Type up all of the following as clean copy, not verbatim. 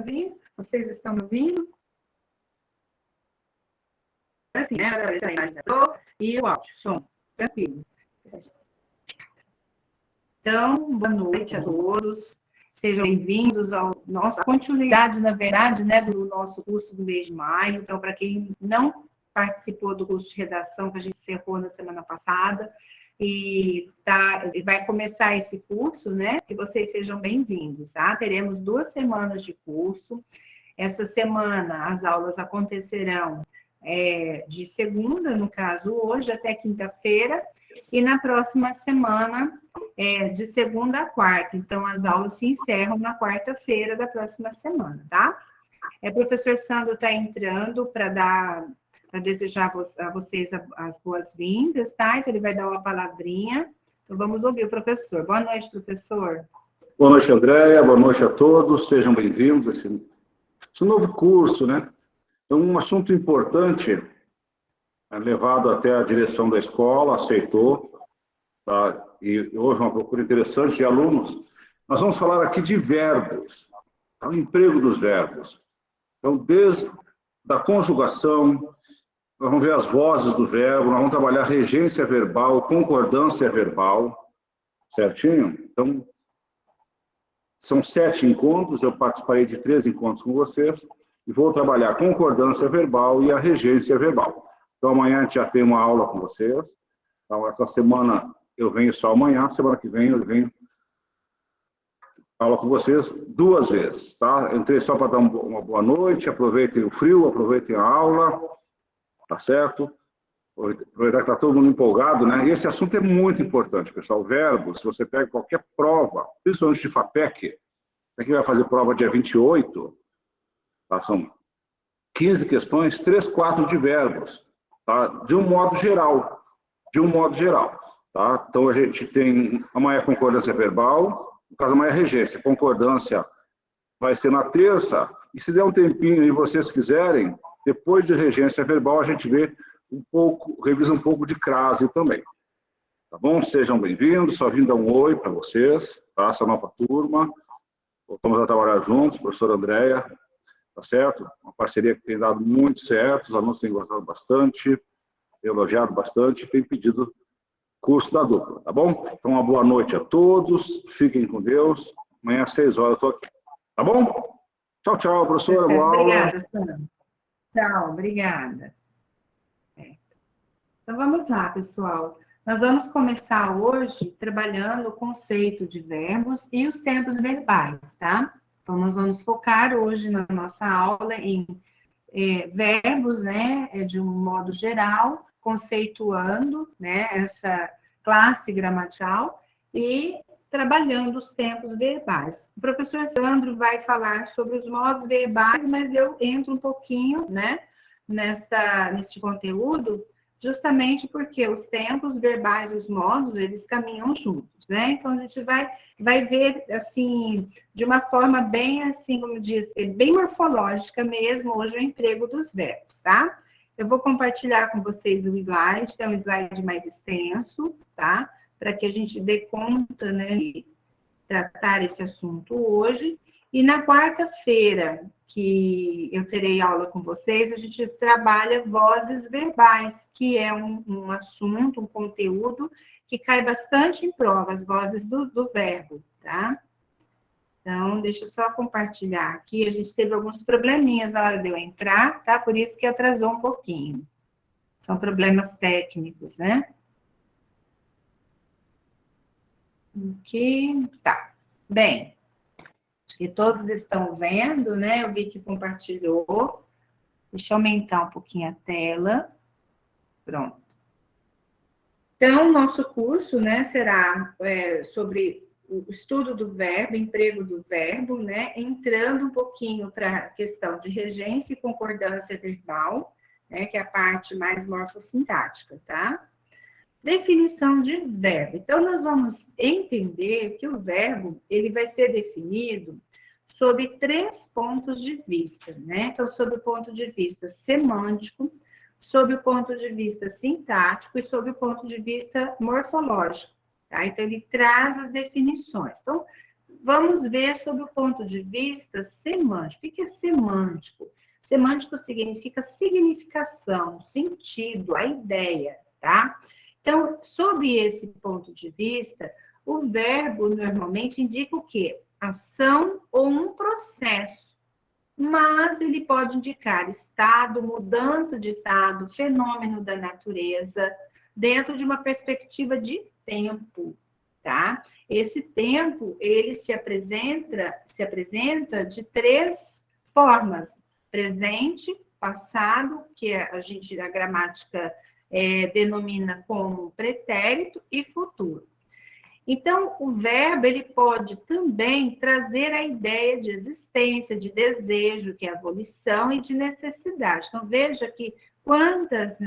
ouvindo? Vocês estão me ouvindo? Assim, né? A imagem e o áudio, som, tranquilo. Então, boa noite a todos. Sejam bem-vindos ao nosso, a continuidade, na verdade, né, do nosso curso do mês de maio. Então, para quem não participou do curso de redação que a gente encerrou na semana passada, e vai começar esse curso, né, que vocês sejam bem-vindos, tá? Teremos 2 semanas de curso. Essa semana, as aulas acontecerão de segunda, no caso, hoje, até quinta-feira, e na próxima semana, de segunda a quarta. Então, as aulas se encerram na quarta-feira da próxima semana, tá? O professor Sandro está entrando para desejar a vocês as boas-vindas, tá? Então, ele vai dar uma palavrinha. Então, vamos ouvir o professor. Boa noite, professor. Boa noite, Andréia. Boa noite a todos. Sejam bem-vindos a esse novo curso, né? Então, um assunto importante, levado até a direção da escola, aceitou, tá? E houve uma procura interessante de alunos. Nós vamos falar aqui de verbos, tá? O emprego dos verbos. Então, desde a conjugação, nós vamos ver as vozes do verbo, nós vamos trabalhar regência verbal, concordância verbal, certinho? Então, são 7 encontros, eu participarei de 3 encontros com vocês, e vou trabalhar a concordância verbal e a regência verbal. Então, amanhã a gente já tem uma aula com vocês. Então, essa semana eu venho só amanhã, semana que vem eu venho aula com vocês 2 vezes, tá? Entrei só para dar uma boa noite, aproveitem o frio, aproveitem a aula, tá certo? Aproveitar que está todo mundo empolgado, né? E esse assunto é muito importante, pessoal. Verbo, se você pega qualquer prova, principalmente de FAPEC, aqui vai fazer prova dia 28, tá? São 15 questões, 3, 4 de verbos, tá? De um modo geral, tá? Então, a gente tem amanhã concordância verbal, no caso amanhã regência, concordância vai ser na terça, e se der um tempinho e vocês quiserem, depois de regência verbal, a gente vê revisa um pouco de crase também. Tá bom? Sejam bem-vindos, só vim dar um oi para vocês, tá? Essa nova turma. Voltamos a trabalhar juntos, professora Andréia, tá certo? Uma parceria que tem dado muito certo, os alunos têm gostado bastante, elogiado bastante, têm pedido curso da dupla, tá bom? Então, uma boa noite a todos, fiquem com Deus. Amanhã às 6 horas eu estou aqui, tá bom? Tchau, tchau, professora, boa aula. Obrigada, Sandra. Tchau, obrigada. Então, vamos lá, pessoal. Nós vamos começar hoje trabalhando o conceito de verbos e os tempos verbais, tá? Então, nós vamos focar hoje na nossa aula em verbos, né, de um modo geral, conceituando, né, essa classe gramatical e trabalhando os tempos verbais. O professor Sandro vai falar sobre os modos verbais, mas eu entro um pouquinho, né, neste conteúdo, justamente porque os tempos verbais e os modos, eles caminham juntos, né? Então, a gente vai ver, assim, de uma forma bem, assim, como diz, bem morfológica mesmo, hoje, o emprego dos verbos, tá? Eu vou compartilhar com vocês o slide, é um slide mais extenso, tá? Para que a gente dê conta, né, de tratar esse assunto hoje. E na quarta-feira, que eu terei aula com vocês, a gente trabalha vozes verbais, que é um assunto, um conteúdo que cai bastante em prova, as vozes do verbo, tá? Então, deixa eu só compartilhar aqui. A gente teve alguns probleminhas na hora de eu entrar, tá? Por isso que atrasou um pouquinho. São problemas técnicos, né? Aqui, tá. Bem, acho que todos estão vendo, né? Eu vi que compartilhou. Deixa eu aumentar um pouquinho a tela. Pronto. Então, nosso curso, né, será sobre o estudo do verbo, emprego do verbo, né, entrando um pouquinho para a questão de regência e concordância verbal, né, que é a parte mais morfossintática, tá? Definição de verbo. Então, nós vamos entender que o verbo, ele vai ser definido sob 3 pontos de vista, né? Então, sob o ponto de vista semântico, sob o ponto de vista sintático e sob o ponto de vista morfológico, tá? Então, ele traz as definições. Então, vamos ver sobre o ponto de vista semântico. O que é semântico? Semântico significa significação, sentido, a ideia, tá? Então, sob esse ponto de vista, o verbo normalmente indica o quê? Ação ou um processo. Mas ele pode indicar estado, mudança de estado, fenômeno da natureza, dentro de uma perspectiva de tempo, tá? Esse tempo, ele se apresenta de três formas: presente, passado, que a gramática denomina como pretérito, e futuro. Então, o verbo, ele pode também trazer a ideia de existência, de desejo, que é a volição, e de necessidade. Então, veja que quantas,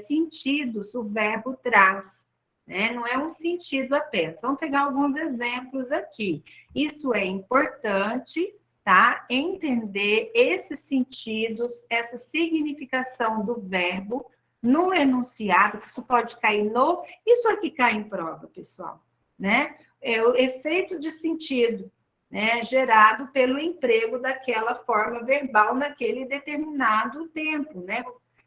sentidos o verbo traz, né? Não é um sentido apenas. Vamos pegar alguns exemplos aqui. Isso é importante, tá? Entender esses sentidos, essa significação do verbo, no enunciado, que isso pode cair no... Isso aqui cai em prova, pessoal, né? É o efeito de sentido, né? Gerado pelo emprego daquela forma verbal naquele determinado tempo, né?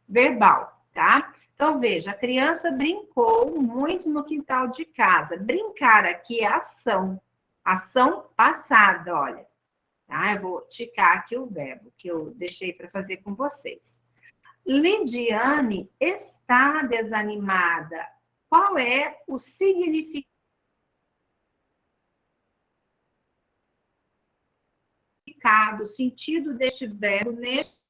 Verbal, tá? Então, veja, a criança brincou muito no quintal de casa. Brincar aqui é ação. Ação passada, olha. Tá? Eu vou ticar aqui o verbo que eu deixei para fazer com vocês. Lidiane está desanimada. Qual é o significado, o sentido deste verbo neste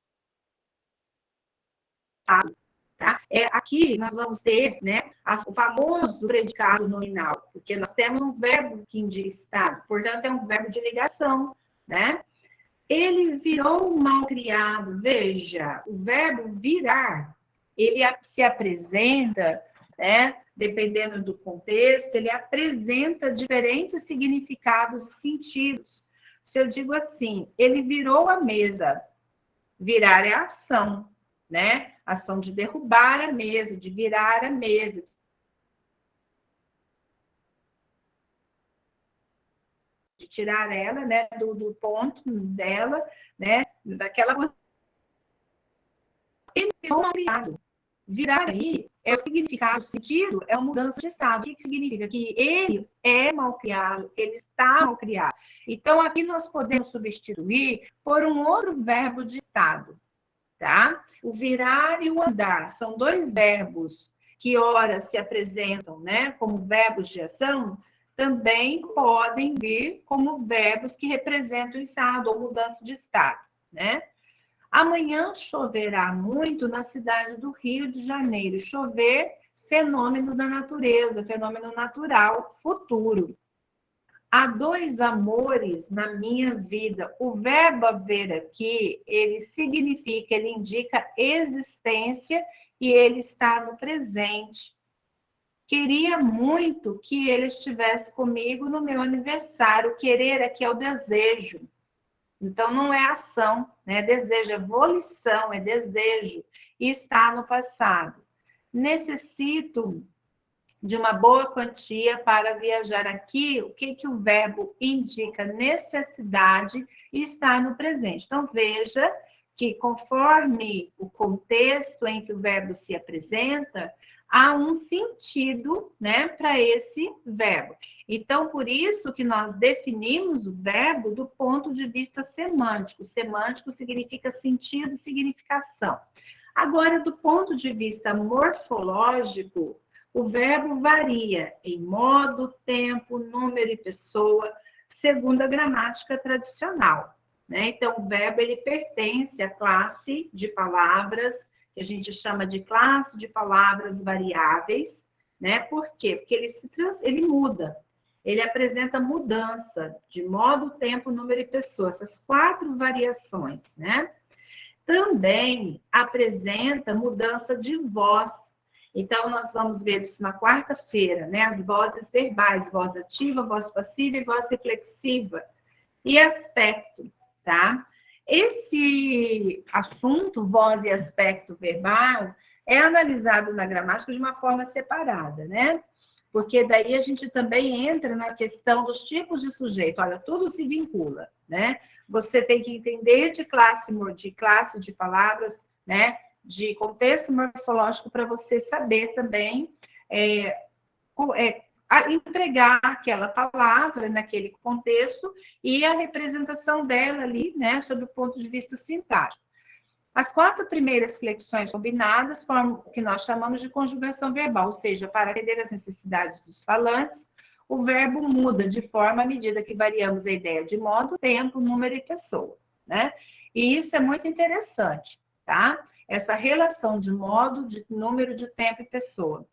estado? Tá? Aqui nós vamos ter, né, o famoso predicado nominal, porque nós temos um verbo que indica estado, portanto, é um verbo de ligação, né? Ele virou malcriado. Veja, o verbo virar, ele se apresenta, né? Dependendo do contexto, ele apresenta diferentes significados e sentidos. Se eu digo assim, ele virou a mesa, virar é ação, né? Ação de derrubar a mesa, de virar a mesa, de tirar ela, né, do ponto dela, né, daquela... Ele virou malcriado. Virar aí é o significado, o sentido é uma mudança de estado. O que significa? Que ele é malcriado, ele está malcriado. Então, aqui nós podemos substituir por um outro verbo de estado, tá? O virar e o andar são dois verbos que, ora, se apresentam, né, como verbos de ação, também podem vir como verbos que representam o estado ou mudança de estado, né? Amanhã choverá muito na cidade do Rio de Janeiro. Chover, fenômeno da natureza, fenômeno natural, futuro. Há dois amores na minha vida. O verbo haver aqui, ele significa, ele indica existência e ele está no presente. Queria muito que ele estivesse comigo no meu aniversário. Querer aqui é o desejo. Então, não é ação, né? Desejo, é volição, é desejo. E está no passado. Necessito de uma boa quantia para viajar aqui. O que o verbo indica? Necessidade e está no presente. Então, veja que conforme o contexto em que o verbo se apresenta, há um sentido, né, para esse verbo. Então, por isso que nós definimos o verbo do ponto de vista semântico. Semântico significa sentido e significação. Agora, do ponto de vista morfológico, o verbo varia em modo, tempo, número e pessoa, segundo a gramática tradicional, né? Então, o verbo, ele pertence à classe de palavras que a gente chama de classe de palavras variáveis, né? Por quê? Porque ele muda, ele apresenta mudança de modo, tempo, número e pessoa, essas 4 variações, né? Também apresenta mudança de voz. Então, nós vamos ver isso na quarta-feira, né? As vozes verbais, voz ativa, voz passiva e voz reflexiva. E aspecto, tá? Esse assunto, voz e aspecto verbal, é analisado na gramática de uma forma separada, né? Porque daí a gente também entra na questão dos tipos de sujeito. Olha, tudo se vincula, né? Você tem que entender de classe de palavras, né? De contexto morfológico para você saber também empregar aquela palavra naquele contexto e a representação dela ali, né? Sob o ponto de vista sintático. As 4 primeiras flexões combinadas formam o que nós chamamos de conjugação verbal, ou seja, para atender às necessidades dos falantes, o verbo muda de forma à medida que variamos a ideia de modo, tempo, número e pessoa, né? E isso é muito interessante, tá? Essa relação de modo, de número, de tempo e pessoa.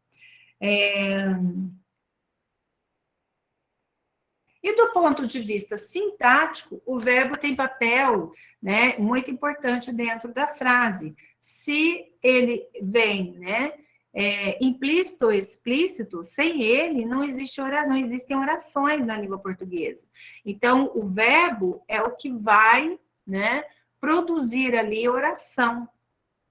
E do ponto de vista sintático, o verbo tem papel, né, muito importante dentro da frase. Se ele vem, né, implícito ou explícito, sem ele não existem orações na língua portuguesa. Então, o verbo é o que vai, né, produzir ali oração.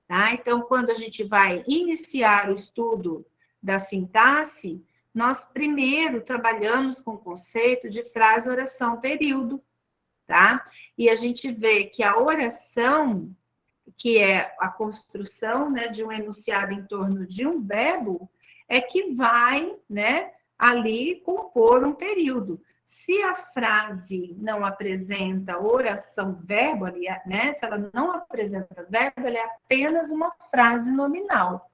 Tá? Então, quando a gente vai iniciar o estudo da sintaxe, nós primeiro trabalhamos com o conceito de frase, oração, período, tá? E a gente vê que a oração, que é a construção, né, de um enunciado em torno de um verbo, é que vai, né, ali compor um período. Se a frase não apresenta oração, verbo, ali, né, se ela não apresenta verbo, ela é apenas uma frase nominal.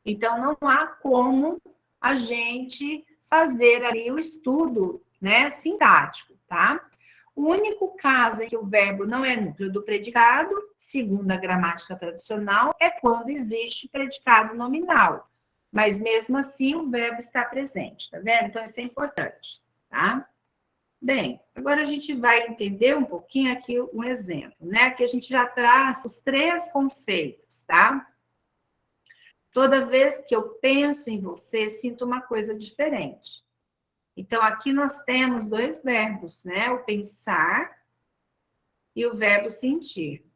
Então, não há como a gente fazer ali o estudo, né, sintático, tá? O único caso em que o verbo não é núcleo do predicado, segundo a gramática tradicional, é quando existe predicado nominal. Mas, mesmo assim, o verbo está presente, tá vendo? Então, isso é importante, tá? Bem, agora a gente vai entender um pouquinho aqui um exemplo, né? Que a gente já traz os 3 conceitos, tá? Toda vez que eu penso em você, sinto uma coisa diferente. Então, aqui nós temos 2 verbos, né? O pensar e o verbo sentir.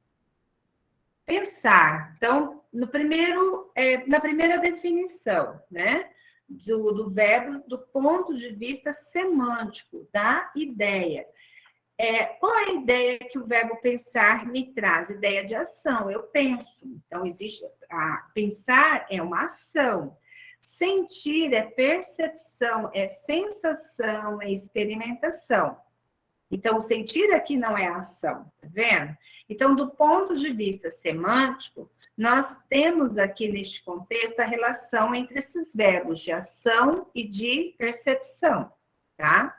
Pensar. Então, na primeira definição, né? Do verbo, do ponto de vista semântico, da ideia. Qual é a ideia que o verbo pensar me traz? Ideia de ação, eu penso. Então, pensar é uma ação. Sentir é percepção, é sensação, é experimentação. Então, o sentir aqui não é ação, tá vendo? Então, do ponto de vista semântico, nós temos aqui neste contexto a relação entre esses verbos de ação e de percepção, tá?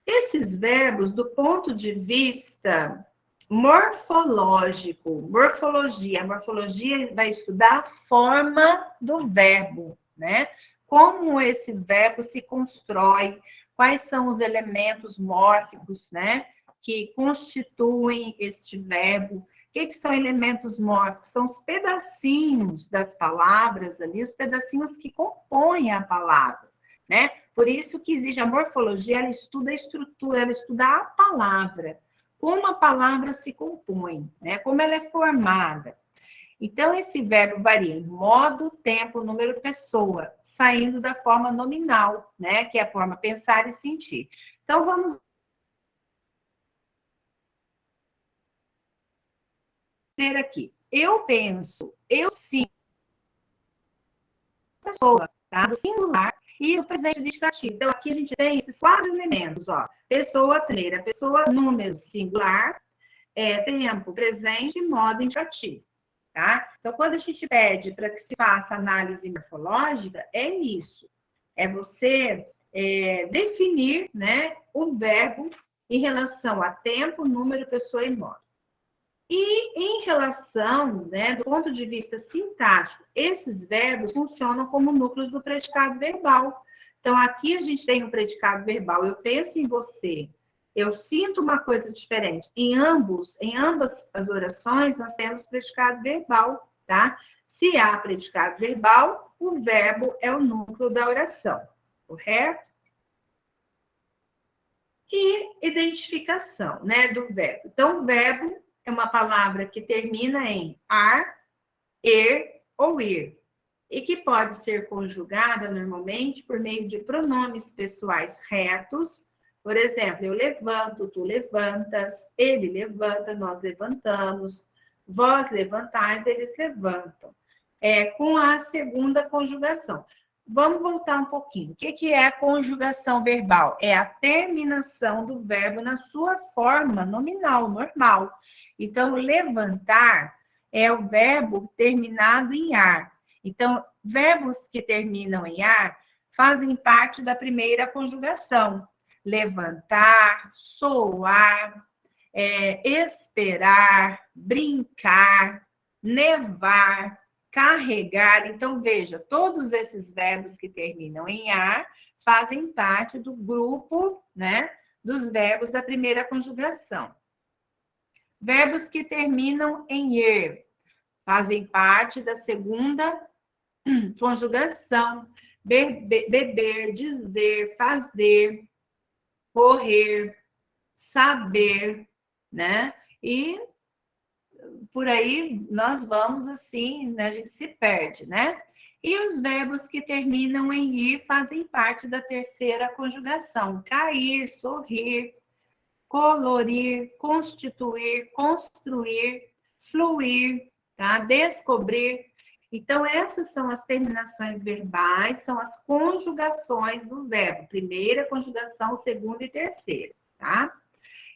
Esses verbos, do ponto de vista morfológico, a morfologia vai estudar a forma do verbo, né? Como esse verbo se constrói, quais são os elementos mórficos, né? Que constituem este verbo. O que são elementos mórficos? São os pedacinhos das palavras ali, os pedacinhos que compõem a palavra, né? Por isso que exige a morfologia, ela estuda a estrutura, ela estuda a palavra, como a palavra se compõe, né? Como ela é formada. Então, esse verbo varia em modo, tempo, número, pessoa, saindo da forma nominal, né? Que é a forma pensar e sentir. Então, vamos ver aqui. Eu penso, eu sinto, pessoa, tá? Do singular e o presente indicativo. Então, aqui a gente tem esses 4 elementos, ó. Pessoa, primeira pessoa, número singular, tempo presente e modo indicativo, tá? Então, quando a gente pede para que se faça análise morfológica, é isso. É você definir, né, o verbo em relação a tempo, número, pessoa e modo. E em relação, né, do ponto de vista sintático, esses verbos funcionam como núcleos do predicado verbal. Então, aqui a gente tem um predicado verbal, eu penso em você, eu sinto uma coisa diferente. Em ambas as orações, nós temos predicado verbal, tá? Se há predicado verbal, o verbo é o núcleo da oração, correto? E identificação, né, do verbo. Então, o verbo é uma palavra que termina em ar, er ou ir. e que pode ser conjugada normalmente por meio de pronomes pessoais retos. Por exemplo, eu levanto, tu levantas, ele levanta, nós levantamos, vós levantais, eles levantam. Com a segunda conjugação. Vamos voltar um pouquinho. O que é a conjugação verbal? É a terminação do verbo na sua forma nominal, normal. Então, levantar é o verbo terminado em ar. Então, verbos que terminam em ar fazem parte da primeira conjugação. Levantar, soar, esperar, brincar, nevar, carregar. Então, veja, todos esses verbos que terminam em ar fazem parte do grupo, né, dos verbos da primeira conjugação. Verbos que terminam em er fazem parte da segunda conjugação. Beber, dizer, fazer, correr, saber, né? E por aí nós vamos assim, né? A gente se perde, né? E os verbos que terminam em ir fazem parte da terceira conjugação. Cair, sorrir, colorir, constituir, construir, fluir, tá? Descobrir. Então, essas são as terminações verbais, são as conjugações do verbo. Primeira conjugação, segunda e terceira, tá?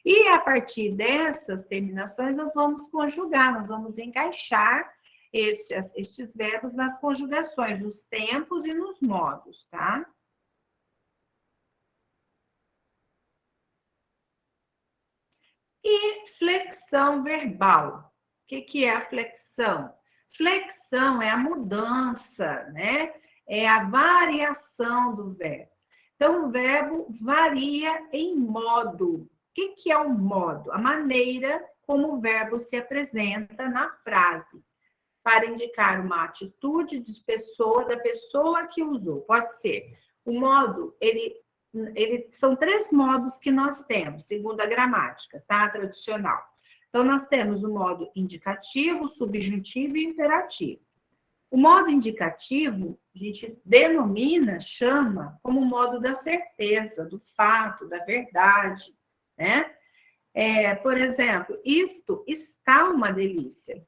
E a partir dessas terminações, nós vamos conjugar, nós vamos encaixar estes verbos nas conjugações, nos tempos e nos modos, tá? E flexão verbal. O que é a flexão? Flexão é a mudança, né? É a variação do verbo. Então, o verbo varia em modo. O que é o modo? A maneira como o verbo se apresenta na frase, para indicar uma atitude de pessoa, da pessoa que usou. Pode ser. O modo, são 3 modos que nós temos, segundo a gramática, tá? Tradicional. Então, nós temos o modo indicativo, subjuntivo e imperativo. O modo indicativo, a gente denomina, chama como o modo da certeza, do fato, da verdade, né? Por exemplo, isto está uma delícia.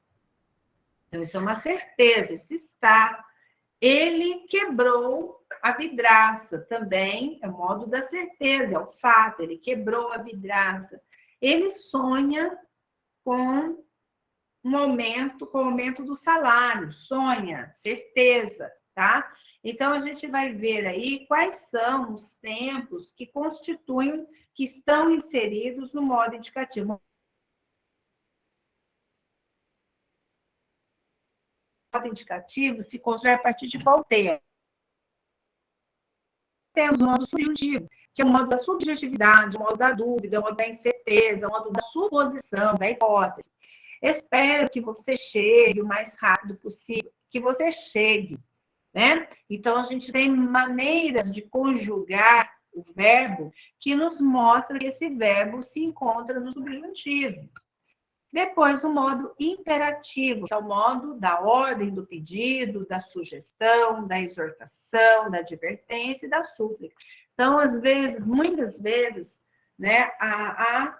Então, isso é uma certeza, isso está. Ele quebrou a vidraça, também é o modo da certeza, é o fato, ele quebrou a vidraça. Ele sonha com o aumento do salário, sonha, certeza, tá? Então, a gente vai ver aí quais são os tempos que constituem, que estão inseridos no modo indicativo. O modo indicativo se constrói a partir de qual tempo? Temos o modo subjuntivo, que é o modo da subjetividade, o modo da dúvida, o modo da incerteza, o modo da suposição, da hipótese. Espero que você chegue o mais rápido possível, que você chegue, né? Então, a gente tem maneiras de conjugar o verbo que nos mostra que esse verbo se encontra no subjuntivo. Depois, o modo imperativo, que é o modo da ordem do pedido, da sugestão, da exortação, da advertência e da súplica. Então, às vezes, muitas vezes, né, a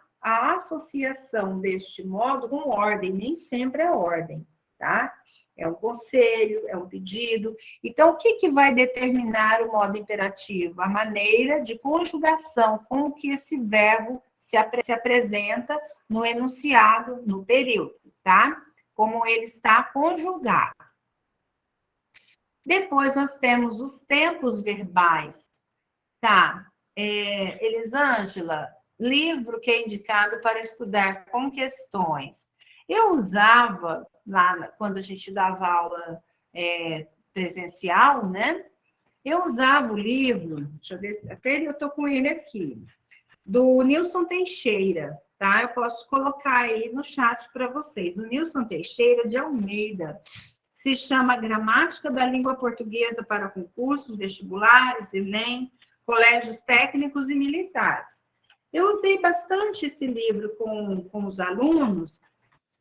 associação deste modo com ordem, nem sempre é ordem, tá? É um conselho, é um pedido. Então, o que vai determinar o modo imperativo? A maneira de conjugação, como que esse verbo se apresenta no enunciado, no período, tá? Como ele está conjugado. Depois, nós temos os tempos verbais, tá? Elisângela, livro que é indicado para estudar com questões. Eu usava, lá quando a gente dava aula presencial, né? Eu usava o livro, deixa eu ver, até eu estou com ele aqui, do Nilson Teixeira, tá? Eu posso colocar aí no chat para vocês. Do Nilson Teixeira de Almeida. Se chama Gramática da Língua Portuguesa para Concursos, Vestibulares, Enem, Colégios Técnicos e Militares. Eu usei bastante esse livro com os alunos,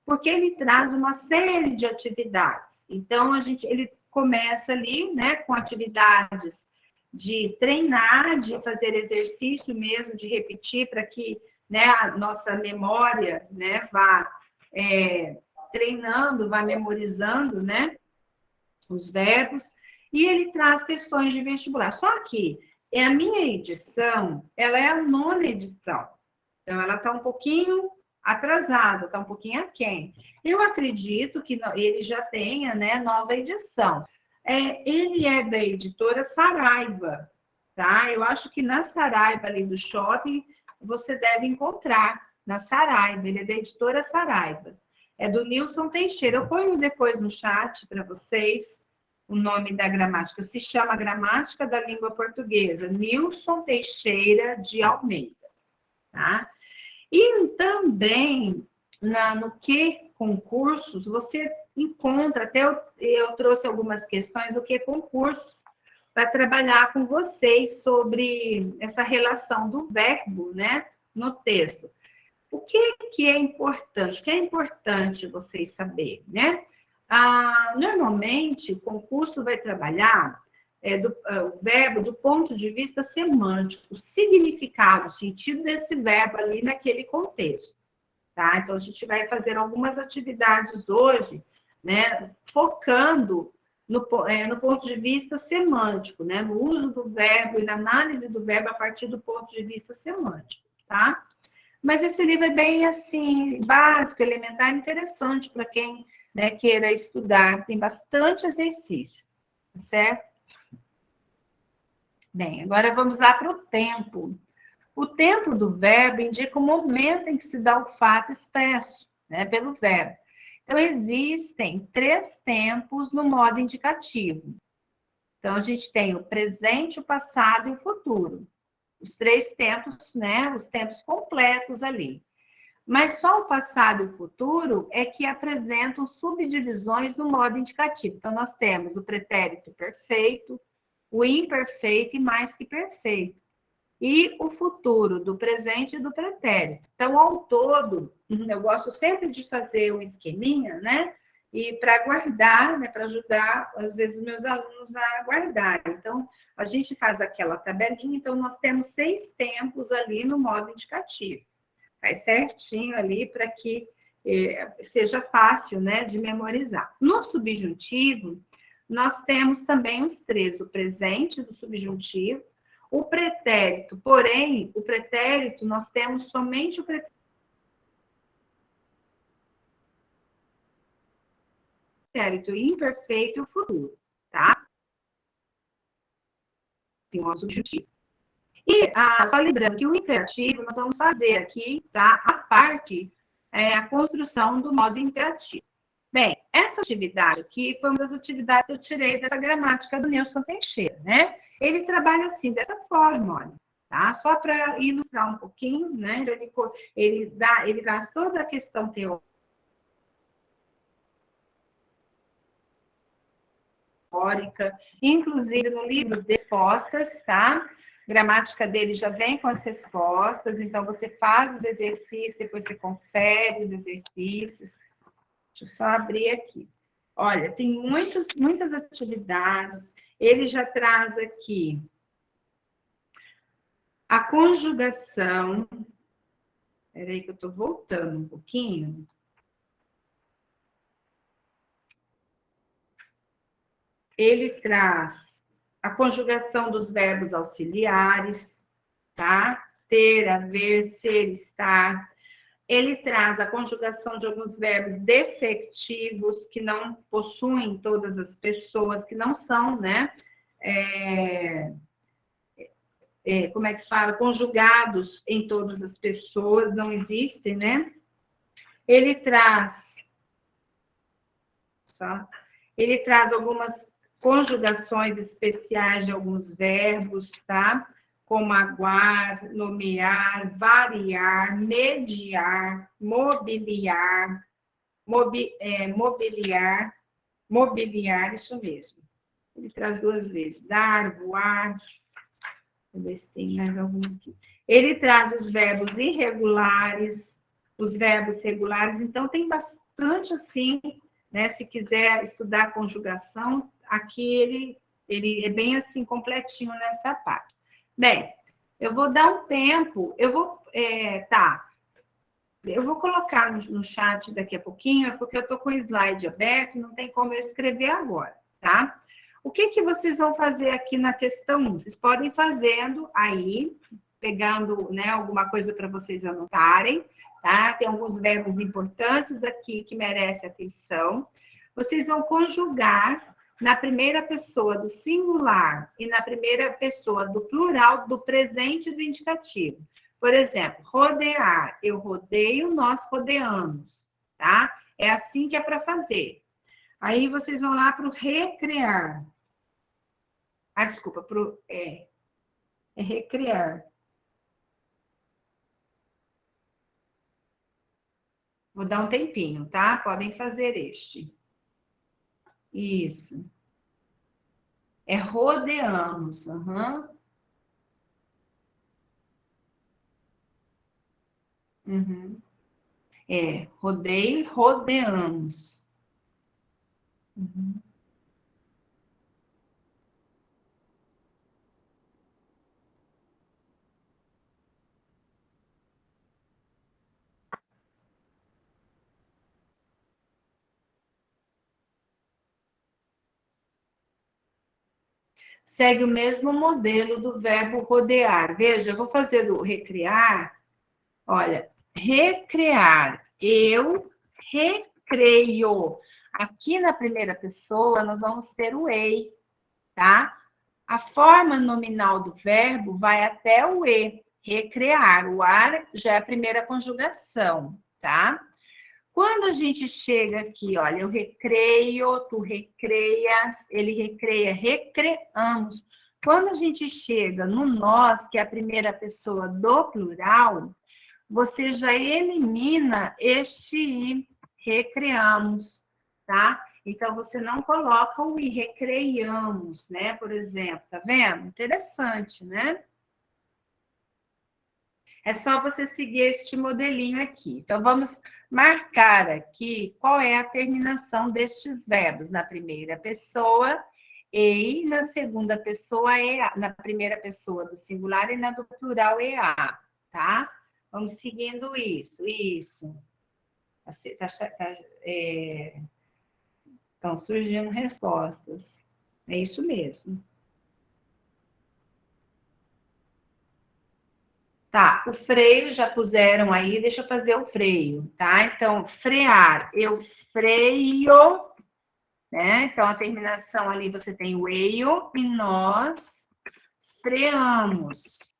porque ele traz uma série de atividades. Então, ele começa ali, né, com atividades de treinar, de fazer exercício mesmo, de repetir para que, né, a nossa memória, né, vá treinando, vá memorizando, né, os verbos, e ele traz questões de vestibular. Só que a minha edição, ela é a 9ª edição. Então, ela está um pouquinho atrasada, está um pouquinho aquém. Eu acredito que ele já tenha, né, nova edição. Ele é da editora Saraiva, tá? Eu acho que na Saraiva, ali do shopping, você deve encontrar, na Saraiva, ele é da editora Saraiva. É do Nilson Teixeira. Eu ponho depois no chat para vocês o nome da gramática. Se chama Gramática da Língua Portuguesa, Nilson Teixeira de Almeida, tá? E também, no que concursos, você encontra, até eu trouxe algumas questões, o que concursos, para trabalhar com vocês sobre essa relação do verbo, né, no texto. O que é importante? O que é importante vocês saberem, né? Normalmente, o concurso vai trabalhar o verbo do ponto de vista semântico, o significado, o sentido desse verbo ali naquele contexto, tá? Então, a gente vai fazer algumas atividades hoje, né, focando no ponto de vista semântico, né, no uso do verbo e na análise do verbo a partir do ponto de vista semântico, tá? Mas esse livro é bem, assim, básico, elementar, interessante para quem, né, queira estudar, tem bastante exercício, certo? Bem, agora vamos lá para o tempo. O tempo do verbo indica o momento em que se dá o fato expresso, né, pelo verbo. Então, existem 3 tempos no modo indicativo. Então, a gente tem o presente, o passado e o futuro. Os 3 tempos, né, os tempos completos ali. Mas só o passado e o futuro é que apresentam subdivisões no modo indicativo. Então, nós temos o pretérito perfeito, o imperfeito e mais que perfeito. E o futuro do presente e do pretérito. Então, ao todo, eu gosto sempre de fazer um esqueminha, né? E para guardar, né? Para ajudar, às vezes, meus alunos a guardar. Então, a gente faz aquela tabelinha. Então, nós temos 6 tempos ali no modo indicativo. Faz certinho ali para que seja fácil, né? De memorizar. No subjuntivo, nós temos também os 3. O presente do subjuntivo, o pretérito, porém, o pretérito, nós temos somente o pretérito imperfeito e o futuro, tá? Tem um subjuntivo. E, só lembrando que o imperativo, nós vamos fazer aqui, tá? A parte, a construção do modo imperativo. Bem, essa atividade aqui foi uma das atividades que eu tirei dessa gramática do Nilson Teixeira, né? Ele trabalha assim, dessa forma, olha, tá? Só para ilustrar um pouquinho, né? Ele traz toda a questão teórica, inclusive no livro Respostas, tá? Gramática dele já vem com as respostas, então você faz os exercícios, depois você confere os exercícios. Deixa eu só abrir aqui. Olha, tem muitas atividades. Ele já traz aqui a conjugação. Espera aí que eu estou voltando um pouquinho. Ele traz a conjugação dos verbos auxiliares, tá? Ter, haver, ser, estar. Ele traz a conjugação de alguns verbos defectivos que não possuem todas as pessoas, que não são, né? Como é que fala? Conjugados em todas as pessoas, não existem, né? Ele traz algumas conjugações especiais de alguns verbos, tá? Como aguar, nomear, variar, mediar, mobiliar, mobiliar, isso mesmo. Ele traz 2 vezes, dar, voar, vou ver se tem mais algum aqui. Ele traz os verbos irregulares, os verbos regulares, então tem bastante assim, né? Se quiser estudar conjugação, aqui ele é bem assim, completinho nessa parte. Bem, eu vou dar um tempo, eu vou colocar no chat daqui a pouquinho, porque eu estou com o slide aberto, não tem como eu escrever agora, tá? O que vocês vão fazer aqui na questão 1? Vocês podem ir fazendo aí, pegando, né, alguma coisa para vocês anotarem, tá? Tem alguns verbos importantes aqui que merecem atenção. Vocês vão conjugar na primeira pessoa do singular e na primeira pessoa do plural do presente do indicativo. Por exemplo, rodear. Eu rodeio, nós rodeamos, tá? É assim que é para fazer. Aí vocês vão lá para o recriar. Ah, desculpa, é recriar. Vou dar um tempinho, tá? Podem fazer este. Isso. É rodeamos. Uhum. Uhum. É, rodeio e rodeamos. Uhum. Segue o mesmo modelo do verbo rodear. Veja, eu vou fazer o recriar. Olha, recrear. Eu recreio. Aqui na primeira pessoa, nós vamos ter o ei, tá? A forma nominal do verbo vai até o e, recrear. O ar já é a primeira conjugação, tá? Quando a gente chega aqui, olha, eu recreio, tu recreias, ele recreia, recreamos. Quando a gente chega no nós, que é a primeira pessoa do plural, você já elimina este i, recreamos, tá? Então, você não coloca o i, recreiamos, né? Por exemplo, tá vendo? Interessante, né? É só você seguir este modelinho aqui. Então, vamos marcar aqui qual é a terminação destes verbos. Na primeira pessoa, ei, na segunda pessoa, ea. Na primeira pessoa do singular e na do plural, ea, tá? Vamos seguindo isso, isso. Estão surgindo respostas. É isso mesmo. Tá, o freio já puseram aí, deixa eu fazer o freio, tá? Então, frear, eu freio, né? Então, a terminação ali você tem o eio e nós freamos.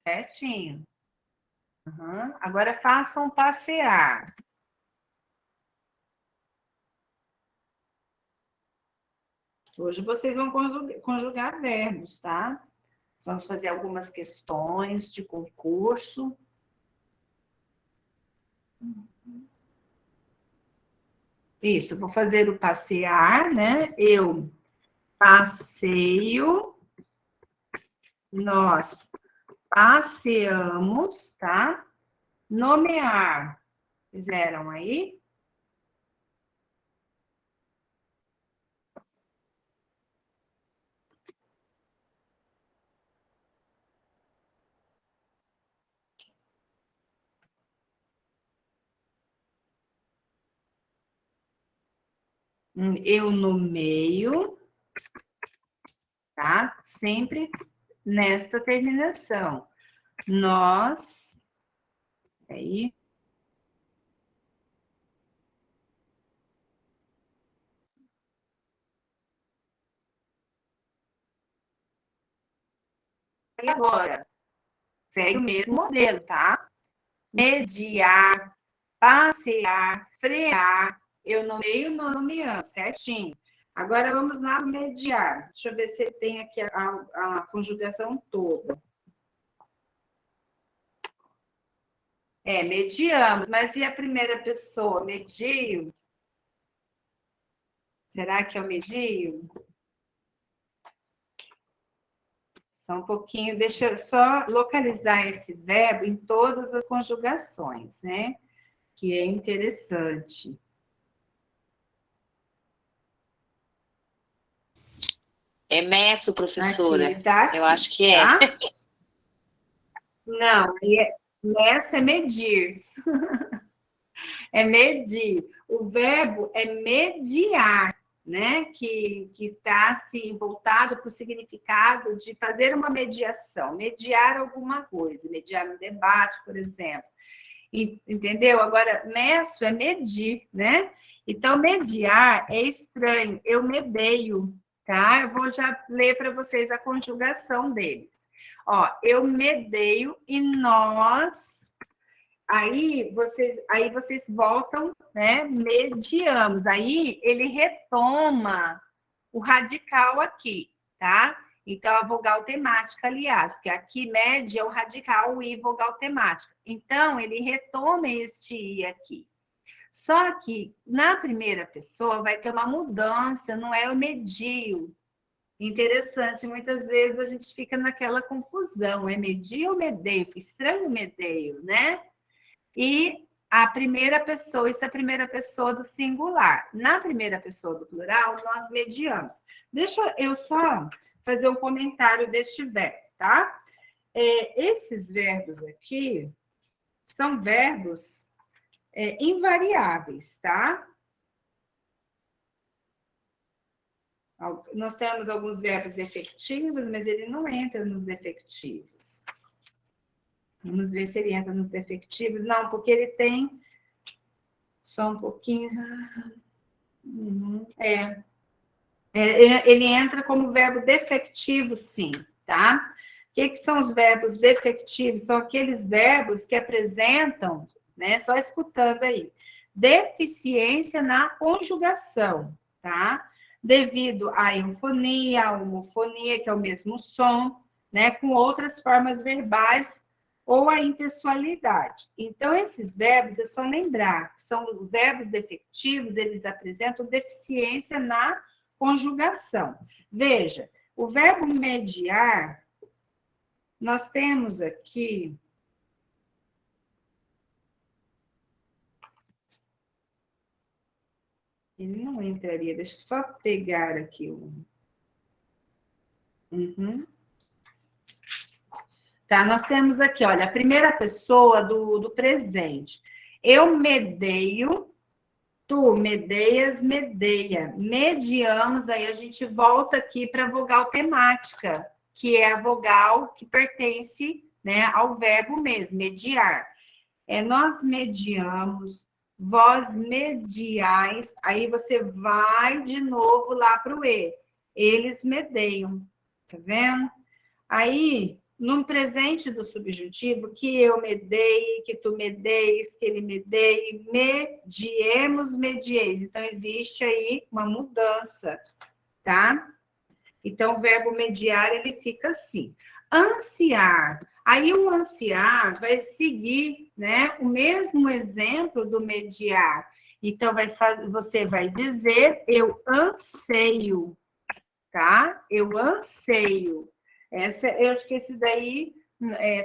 Certinho. Uhum. Agora façam passear. Hoje vocês vão conjugar verbos, tá? Vamos fazer algumas questões de concurso. Isso, vou fazer o passear, né? Eu passeio, nós passeamos, tá? Nomear, fizeram aí? Eu nomeio, tá? Sempre nesta terminação. Nós, aí. E agora? Segue o mesmo modelo, tá? Mediar, passear, frear. Eu nomeio, nós nomeamos, certinho. Agora vamos lá mediar. Deixa eu ver se tem aqui a conjugação toda. É, mediamos, mas e a primeira pessoa? Medio? Será que é o medio? Só um pouquinho, deixa eu só localizar esse verbo em todas as conjugações, né? Que é interessante. É meço, professora. Aqui, tá aqui, eu acho que é. Tá? Não, meço é medir. É medir. O verbo é mediar, né? Que está assim, voltado para o significado de fazer uma mediação, mediar alguma coisa, mediar um debate, por exemplo. Entendeu? Agora, meço é medir, né? Então, mediar é estranho. Eu medeio, tá? Eu vou já ler para vocês a conjugação deles. Ó, eu medeio e nós. Aí vocês voltam, né? Mediamos. Aí ele retoma o radical aqui, tá? Então, a vogal temática, aliás, porque aqui mede é o radical, o I vogal temática. Então, ele retoma este I aqui. Só que, na primeira pessoa, vai ter uma mudança, não é o medio. Interessante, muitas vezes a gente fica naquela confusão, é medio ou medeio? Estranho medeio, né? E a primeira pessoa, isso é a primeira pessoa do singular. Na primeira pessoa do plural, nós mediamos. Deixa eu só fazer um comentário deste verbo, tá? Esses verbos aqui são verbos invariáveis, tá? Nós temos alguns verbos defectivos, mas ele não entra nos defectivos. Vamos ver se ele entra nos defectivos. Não, porque ele tem... Só um pouquinho... Ele entra como verbo defectivo, sim, tá? O que são os verbos defectivos? São aqueles verbos que apresentam, né? Só escutando aí, deficiência na conjugação, tá? Devido à eufonia, à homofonia, que é o mesmo som, né? Com outras formas verbais ou a impessoalidade. Então, esses verbos, é só lembrar, que são verbos defectivos, eles apresentam deficiência na conjugação. Veja, o verbo mediar, nós temos aqui... Ele não entraria, deixa eu só pegar aqui o... Tá, nós temos aqui, olha, a primeira pessoa do presente. Eu medeio, tu medeias, medeia. Mediamos, aí a gente volta aqui para a vogal temática, que é a vogal que pertence, né, ao verbo mesmo, mediar. Nós mediamos, vós mediais, aí você vai de novo lá para o E. Eles medeiam, tá vendo? Aí, no presente do subjuntivo, que eu medei, que tu medeis, que ele medeie, mediemos, medieis. Então, existe aí uma mudança, tá? Então, o verbo mediar, ele fica assim. Ansiar. Aí, o ansiar vai seguir, né, o mesmo exemplo do mediar. Então, você vai dizer, eu anseio, tá? Eu anseio. Eu acho que esse daí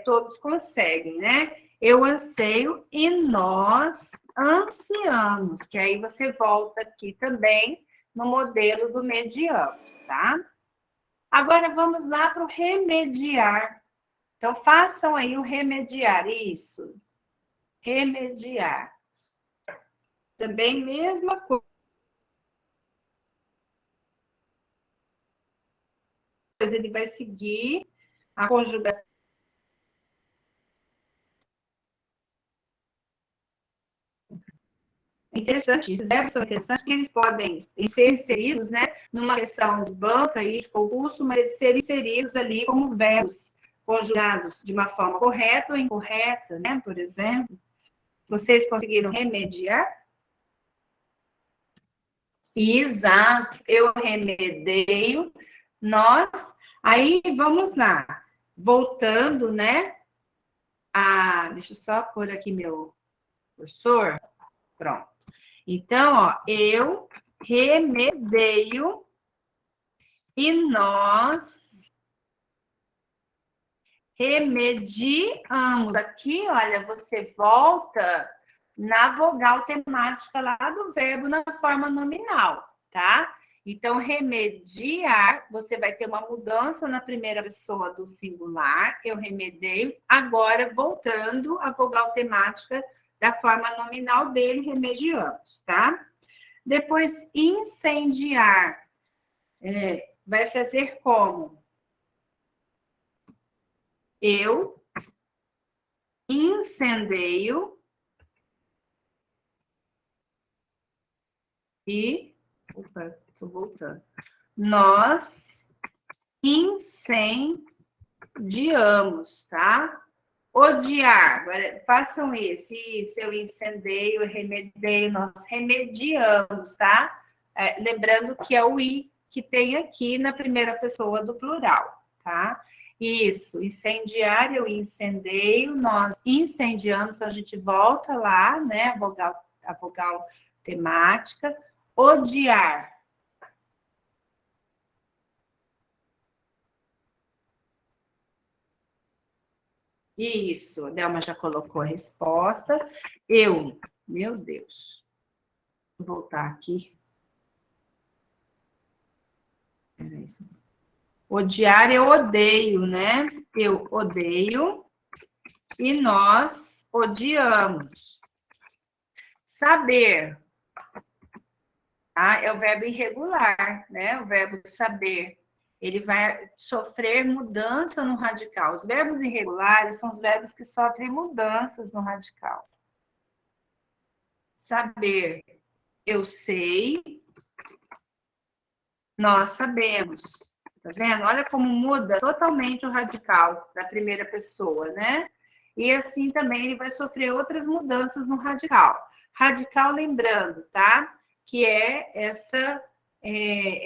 todos conseguem, né? Eu anseio e nós ansiamos, que aí você volta aqui também no modelo do mediamos, tá? Agora vamos lá para o remediar. Então, façam aí o remediar, isso. Remediar. Também mesma coisa. Ele vai seguir a conjugação. Interessante, esses verbos são interessantes porque eles podem ser inseridos, né, numa questão de banca e de concurso, mas eles serem inseridos ali como verbos conjugados de uma forma correta ou incorreta, né, por exemplo. Vocês conseguiram remediar? Exato, eu remedeio, nós... Aí, vamos lá. Voltando, né? Deixa eu só pôr aqui meu cursor. Pronto. Então, ó, eu remedeio e nós remediamos. Aqui, olha, você volta na vogal temática lá do verbo na forma nominal, tá? Então, remediar, você vai ter uma mudança na primeira pessoa do singular, eu remedei, agora voltando à vogal temática da forma nominal dele, remediamos, tá? Depois, incendiar, vai fazer como? Eu incendeio e... Opa, estou voltando. Nós incendiamos, tá? Odiar, agora façam isso, eu incendeio, eu remedeio, nós remediamos, tá? Lembrando que é o I que tem aqui na primeira pessoa do plural, tá? Isso, incendiar, eu incendeio, nós incendiamos, então a gente volta lá, né? A vogal temática. Odiar. Isso, a Delma já colocou a resposta. Eu, meu Deus, vou voltar aqui. Odiar, eu odeio, né? Eu odeio e nós odiamos. Saber, tá? É o verbo irregular, né? O verbo saber. Ele vai sofrer mudança no radical. Os verbos irregulares são os verbos que sofrem mudanças no radical. Saber, eu sei, nós sabemos. Tá vendo? Olha como muda totalmente o radical da primeira pessoa, né? E assim também ele vai sofrer outras mudanças no radical. Radical, lembrando, tá? Que é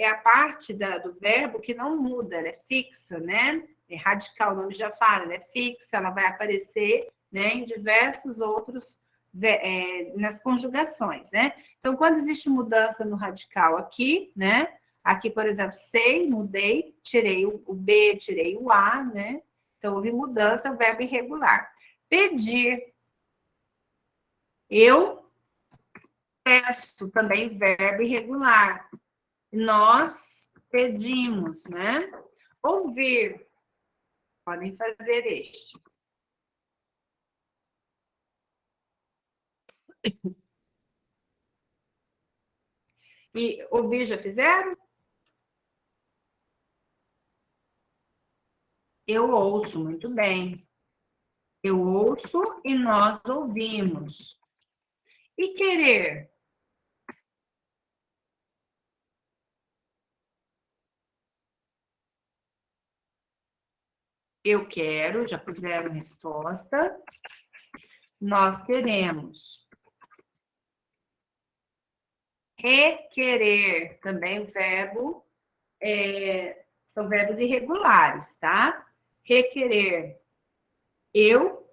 a parte do verbo que não muda, ela é fixa, né? É radical, o nome já fala, ela é fixa, ela vai aparecer, né, em diversos outros nas conjugações, né? Então, quando existe mudança no radical aqui, né? Aqui, por exemplo, sei, mudei, tirei o B, tirei o A, né? Então, houve mudança, o verbo irregular. Pedir. Eu peço, também verbo irregular. Nós pedimos, né? Ouvir. Podem fazer este. E ouvir já fizeram? Eu ouço, muito bem. Eu ouço e nós ouvimos. E querer? Eu quero, já puseram resposta. Nós queremos. Requerer, também verbo, são verbos irregulares, tá? Requerer. Eu.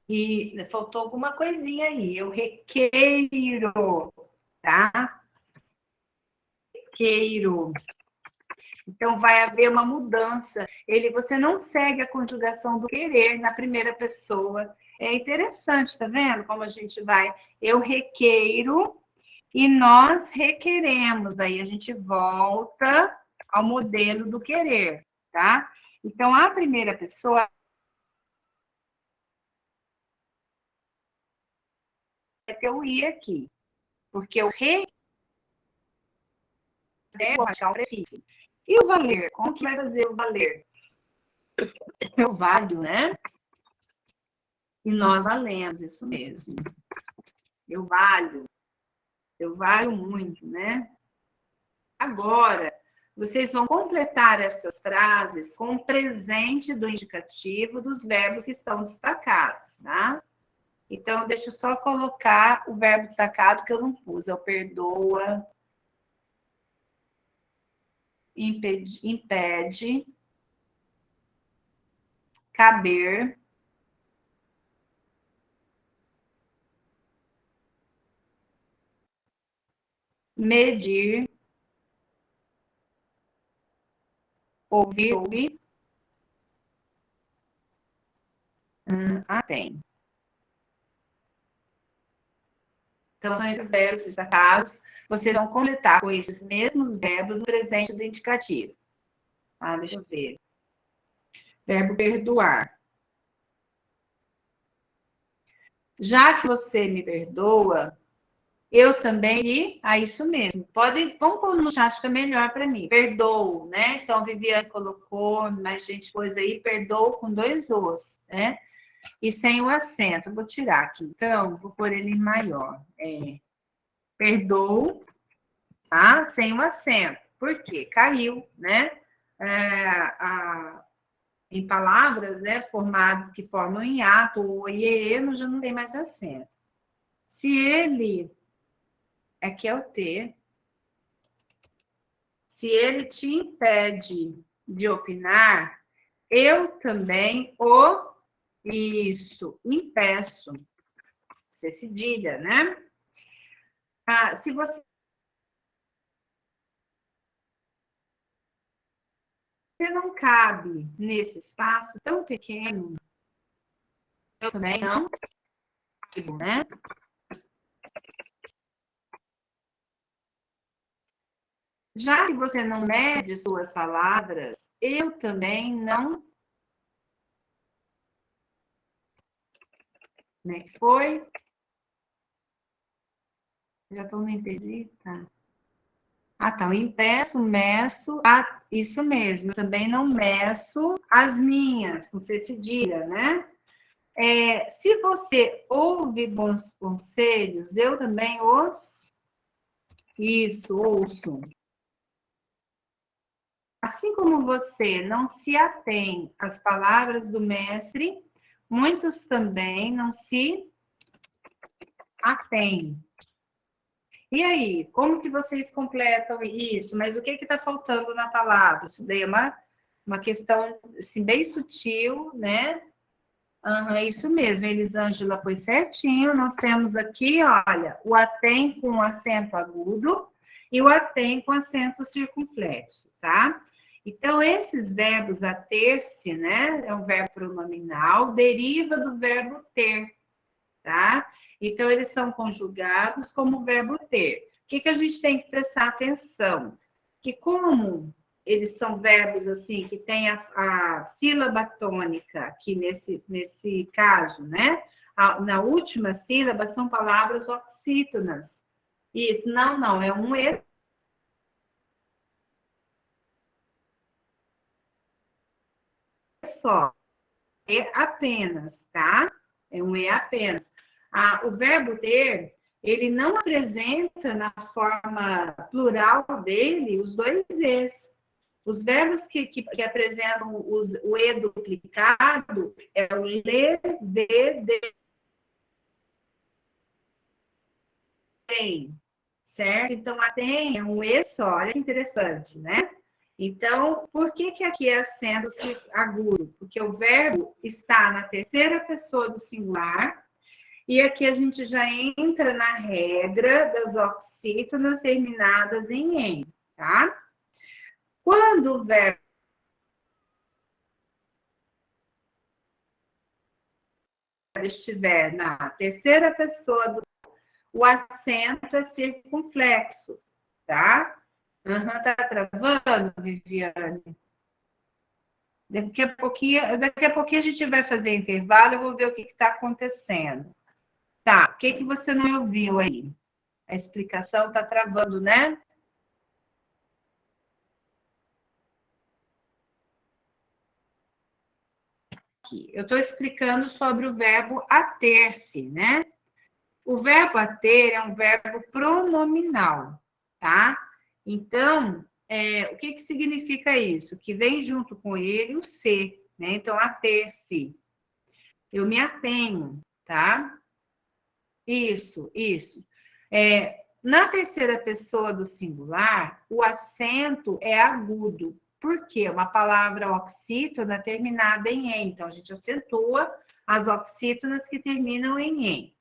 E faltou alguma coisinha aí. Eu requeiro, tá? Requeiro. Então, vai haver uma mudança. Você não segue a conjugação do querer na primeira pessoa. É interessante, tá vendo? Como a gente vai. Eu requeiro e nós requeremos. Aí a gente volta ao modelo do querer, tá? Então, a primeira pessoa vai ter o I aqui. Porque o re é o prefixo. E o valer? Como que vai fazer o valer? Eu valho, né? E nós valemos, isso mesmo. Eu valho muito, né? Agora, vocês vão completar essas frases com o presente do indicativo dos verbos que estão destacados, tá? Então, deixa eu só colocar o verbo destacado que eu não pus. É o perdoa, impede, caber, medir, ouvir, tem. Então, são esses verbos destacados. Vocês vão completar com esses mesmos verbos no presente do indicativo. Ah, deixa eu ver. Verbo perdoar. Já que você me perdoa, eu também lhe... Ah, isso mesmo. Vamos pôr no chat que é melhor para mim. Perdoo, né? Então, Viviane colocou, mais gente pôs aí, perdoo com 2 Os, né? E sem o acento. Vou tirar aqui. Então, vou pôr ele em maior. Perdoo, tá? Sem o acento. Por quê? Caiu, né? Em palavras, né, formadas que formam em ato ou iê, já não tem mais acento. Se ele, aqui é o T, se ele te impede de opinar, eu também impeço. Você cedilha, né? Se você não cabe nesse espaço tão pequeno, eu também não caibo, né? Já que você não mede suas palavras, eu também não... Como é que foi? Já estou me entendi, tá? Tá, eu impeço, meço, isso mesmo, eu também não meço as minhas, com C cedilha, né? Se você ouve bons conselhos, eu também ouço. Assim como você não se atém às palavras do mestre, muitos também não se atêm. E aí, como que vocês completam isso? Mas o que está faltando na palavra? Isso daí é uma questão assim, bem sutil, né? Isso mesmo, Elisângela pôs certinho. Nós temos aqui, olha, o atém com acento agudo e o atém com acento circunflexo, tá? Então, esses verbos ater-se, né? É um verbo pronominal, deriva do verbo ter, tá? Então, eles são conjugados como verbo ter. O que a gente tem que prestar atenção? Que como eles são verbos, assim, que tem a sílaba tônica, aqui nesse caso, né? Na última sílaba são palavras oxítonas. Isso, não, é um E só. E apenas, tá? É um E apenas. O verbo ter, ele não apresenta na forma plural dele os 2 Es. Os verbos que apresentam o E duplicado é o lê, vê, tem, certo? Então, a tem é um E só, olha que interessante, né? Então, por que aqui é acento agudo? Porque o verbo está na terceira pessoa do singular, e aqui a gente já entra na regra das oxítonas terminadas em "em", tá? Quando o verbo estiver na terceira pessoa, o acento é circunflexo, tá? Tá travando, Viviane? Daqui a pouquinho a gente vai fazer intervalo, eu vou ver o que está acontecendo. Tá, o que você não ouviu aí? A explicação está travando, né? Aqui, eu estou explicando sobre o verbo ater-se, né? O verbo ater é um verbo pronominal, tá? Então, o que significa isso? Que vem junto com ele o se, né? Então, ater-se. Eu me atenho, tá? Isso. Na terceira pessoa do singular, o acento é agudo. Por quê? Uma palavra oxítona terminada em "em". Então, a gente acentua as oxítonas que terminam em "em".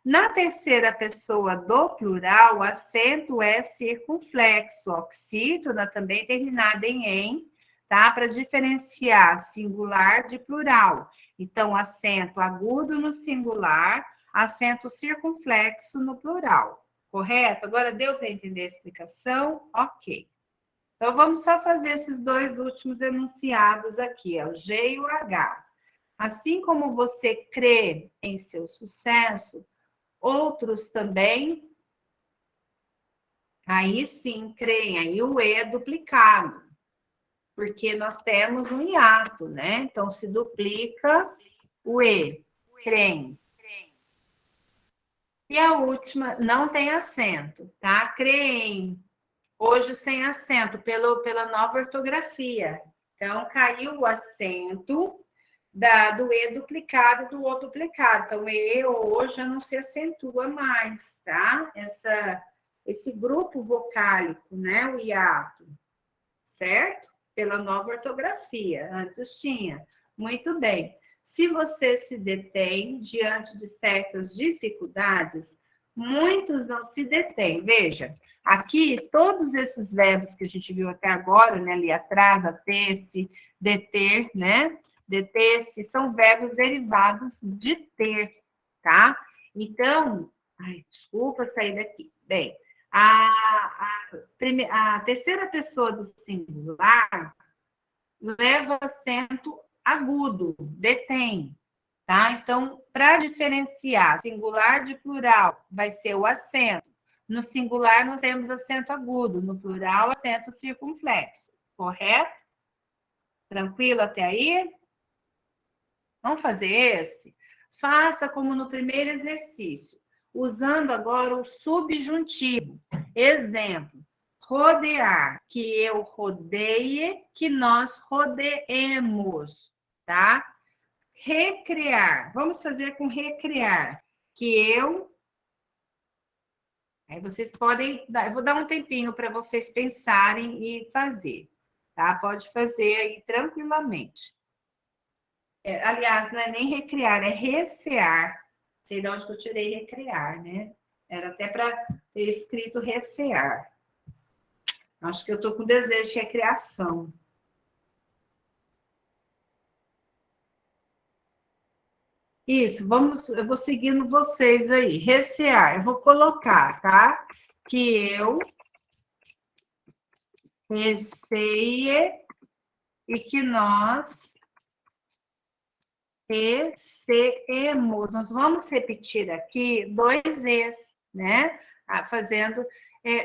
Na terceira pessoa do plural, o acento é circunflexo, oxítona também terminada em "em", tá? Para diferenciar singular de plural. Então, acento agudo no singular, acento circunflexo no plural. Correto? Agora deu para entender a explicação? Ok. Então, vamos só fazer esses dois últimos enunciados aqui, o G e o H. Assim como você crê em seu sucesso, outros também, aí sim, creem. Aí o E é duplicado, porque nós temos um hiato, né? Então, se duplica o E, creem. E a última, não tem acento, tá? Creem. Hoje sem acento, pela nova ortografia. Então, caiu o acento do E duplicado e do O duplicado. Então, o E hoje já não se acentua mais, tá? Esse grupo vocálico, né? O hiato, certo? Pela nova ortografia. Antes tinha. Muito bem. Se você se detém diante de certas dificuldades, muitos não se detêm. Veja, aqui, todos esses verbos que a gente viu até agora, né, ali atrás, ater-se, deter, né? Deter-se, são verbos derivados de ter, tá? Então, desculpa sair daqui. Bem, a terceira pessoa do singular leva acento agudo, detém, tá? Então, para diferenciar singular de plural, vai ser o acento. No singular, nós temos acento agudo, no plural, acento circunflexo, correto? Tranquilo até aí? Vamos fazer esse? Faça como no primeiro exercício, usando agora o subjuntivo. Exemplo, rodear, que eu rodeie, que nós rodeemos, tá? Recriar, vamos fazer com recriar, que eu... Aí vocês podem... eu vou dar um tempinho para vocês pensarem e fazer, tá? Pode fazer aí tranquilamente. Aliás, não é nem recriar, é recear. Sei de onde que eu tirei recriar, né? Era até para ter escrito recear. Acho que eu estou com desejo de recriação. Isso, eu vou seguindo vocês aí. Recear, eu vou colocar, tá? Que eu receie e que nós receemos. Nós vamos repetir aqui dois es, né? Fazendo.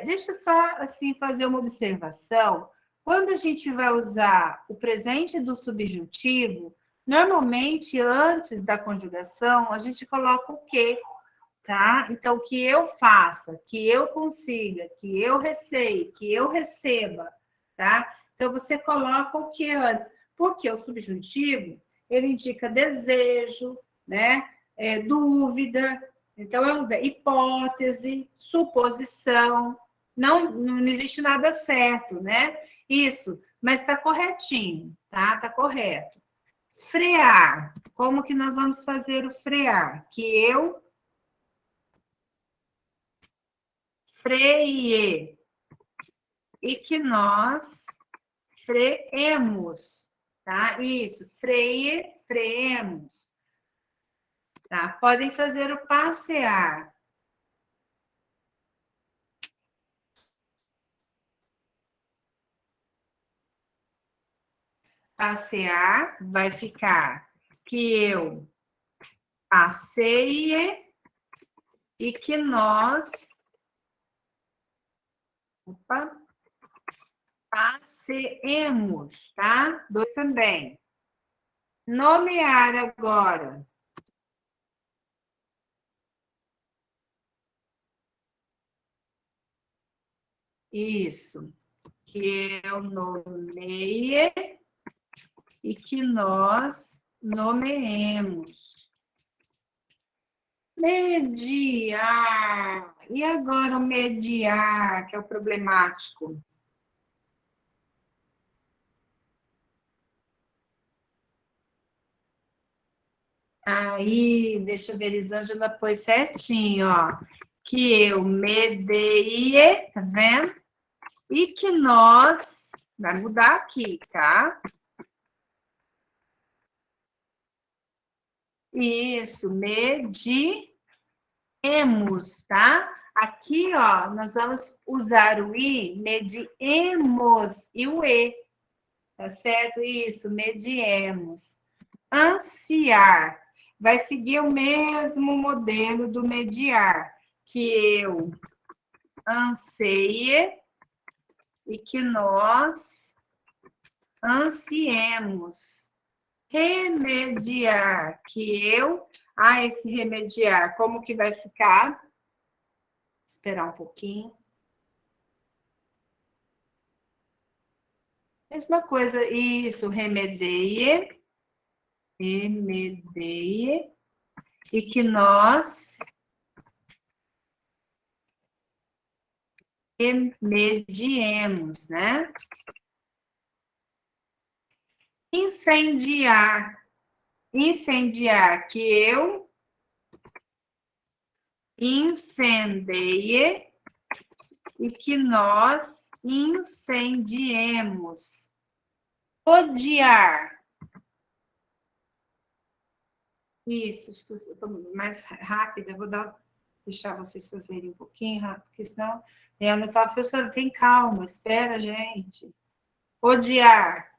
Deixa eu só assim fazer uma observação. Quando a gente vai usar o presente do subjuntivo, normalmente antes da conjugação, a gente coloca o que, tá? Então, que eu faça, que eu consiga, que eu receie, que eu receba, tá? Então, você coloca o que antes. Porque o subjuntivo, ele indica desejo, né? Dúvida, então hipótese, suposição, não existe nada certo, né? Isso, mas está corretinho, tá? Está correto. Frear, como que nós vamos fazer o frear? Que eu freie e que nós freemos, tá? Isso, freie, freemos. Tá? Podem fazer o passear. Passear vai ficar que eu passeie e que nós passeemos, tá? Dois também. Nomear agora. Isso. Que eu nomeie e que nós nomeemos. Mediar. E agora o mediar, que é o problemático? Aí, deixa eu ver, Elisângela pôs certinho, ó. Que eu medie, tá vendo? E que nós, vai mudar aqui, tá? Isso, Mediemos, tá? Aqui, ó, nós vamos usar o I, mediemos, e o E, tá certo? Isso, mediemos. Ansiar. Vai seguir o mesmo modelo do mediar, que eu anseie e que nós ansiemos. Remediar, que eu... esse remediar, como que vai ficar? Esperar um pouquinho. Mesma coisa, isso, remedeie, e que nós remediemos, né? Incendiar, que eu incendeie e que nós incendiemos. Odiar. Isso, estou mais rápida, vou deixar vocês fazerem um pouquinho rápido, porque senão eu não falo, professora, tem calma, espera, gente. Odiar.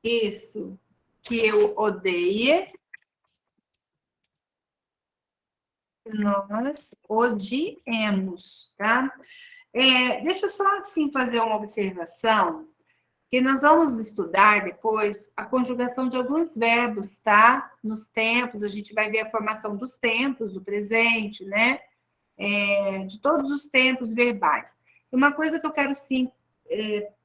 Isso, que eu odeie, nós odiemos, tá? Deixa eu só, assim, fazer uma observação, que nós vamos estudar depois a conjugação de alguns verbos, tá? Nos tempos, a gente vai ver a formação dos tempos, do presente, né? De todos os tempos verbais. Uma coisa que eu quero, sim,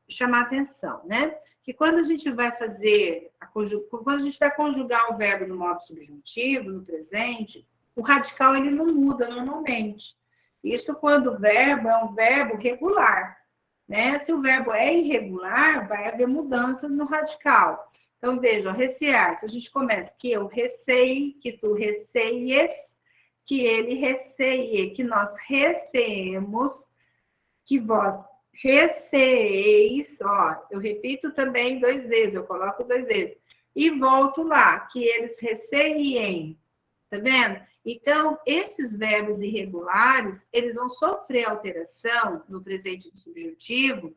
chamar atenção, né? Que quando a gente vai fazer, quando a gente vai conjugar o verbo no modo subjuntivo, no presente, o radical ele não muda normalmente. Isso quando o verbo é um verbo regular, né? Se o verbo é irregular, vai haver mudança no radical. Então, veja, recear, se a gente começa que eu receie, que tu receies, que ele receie, que nós receemos, que vós receeis, ó, eu repito também 2 vezes, eu coloco 2 vezes, e volto lá, que eles receiem, tá vendo? Então, esses verbos irregulares, eles vão sofrer alteração no presente do subjuntivo,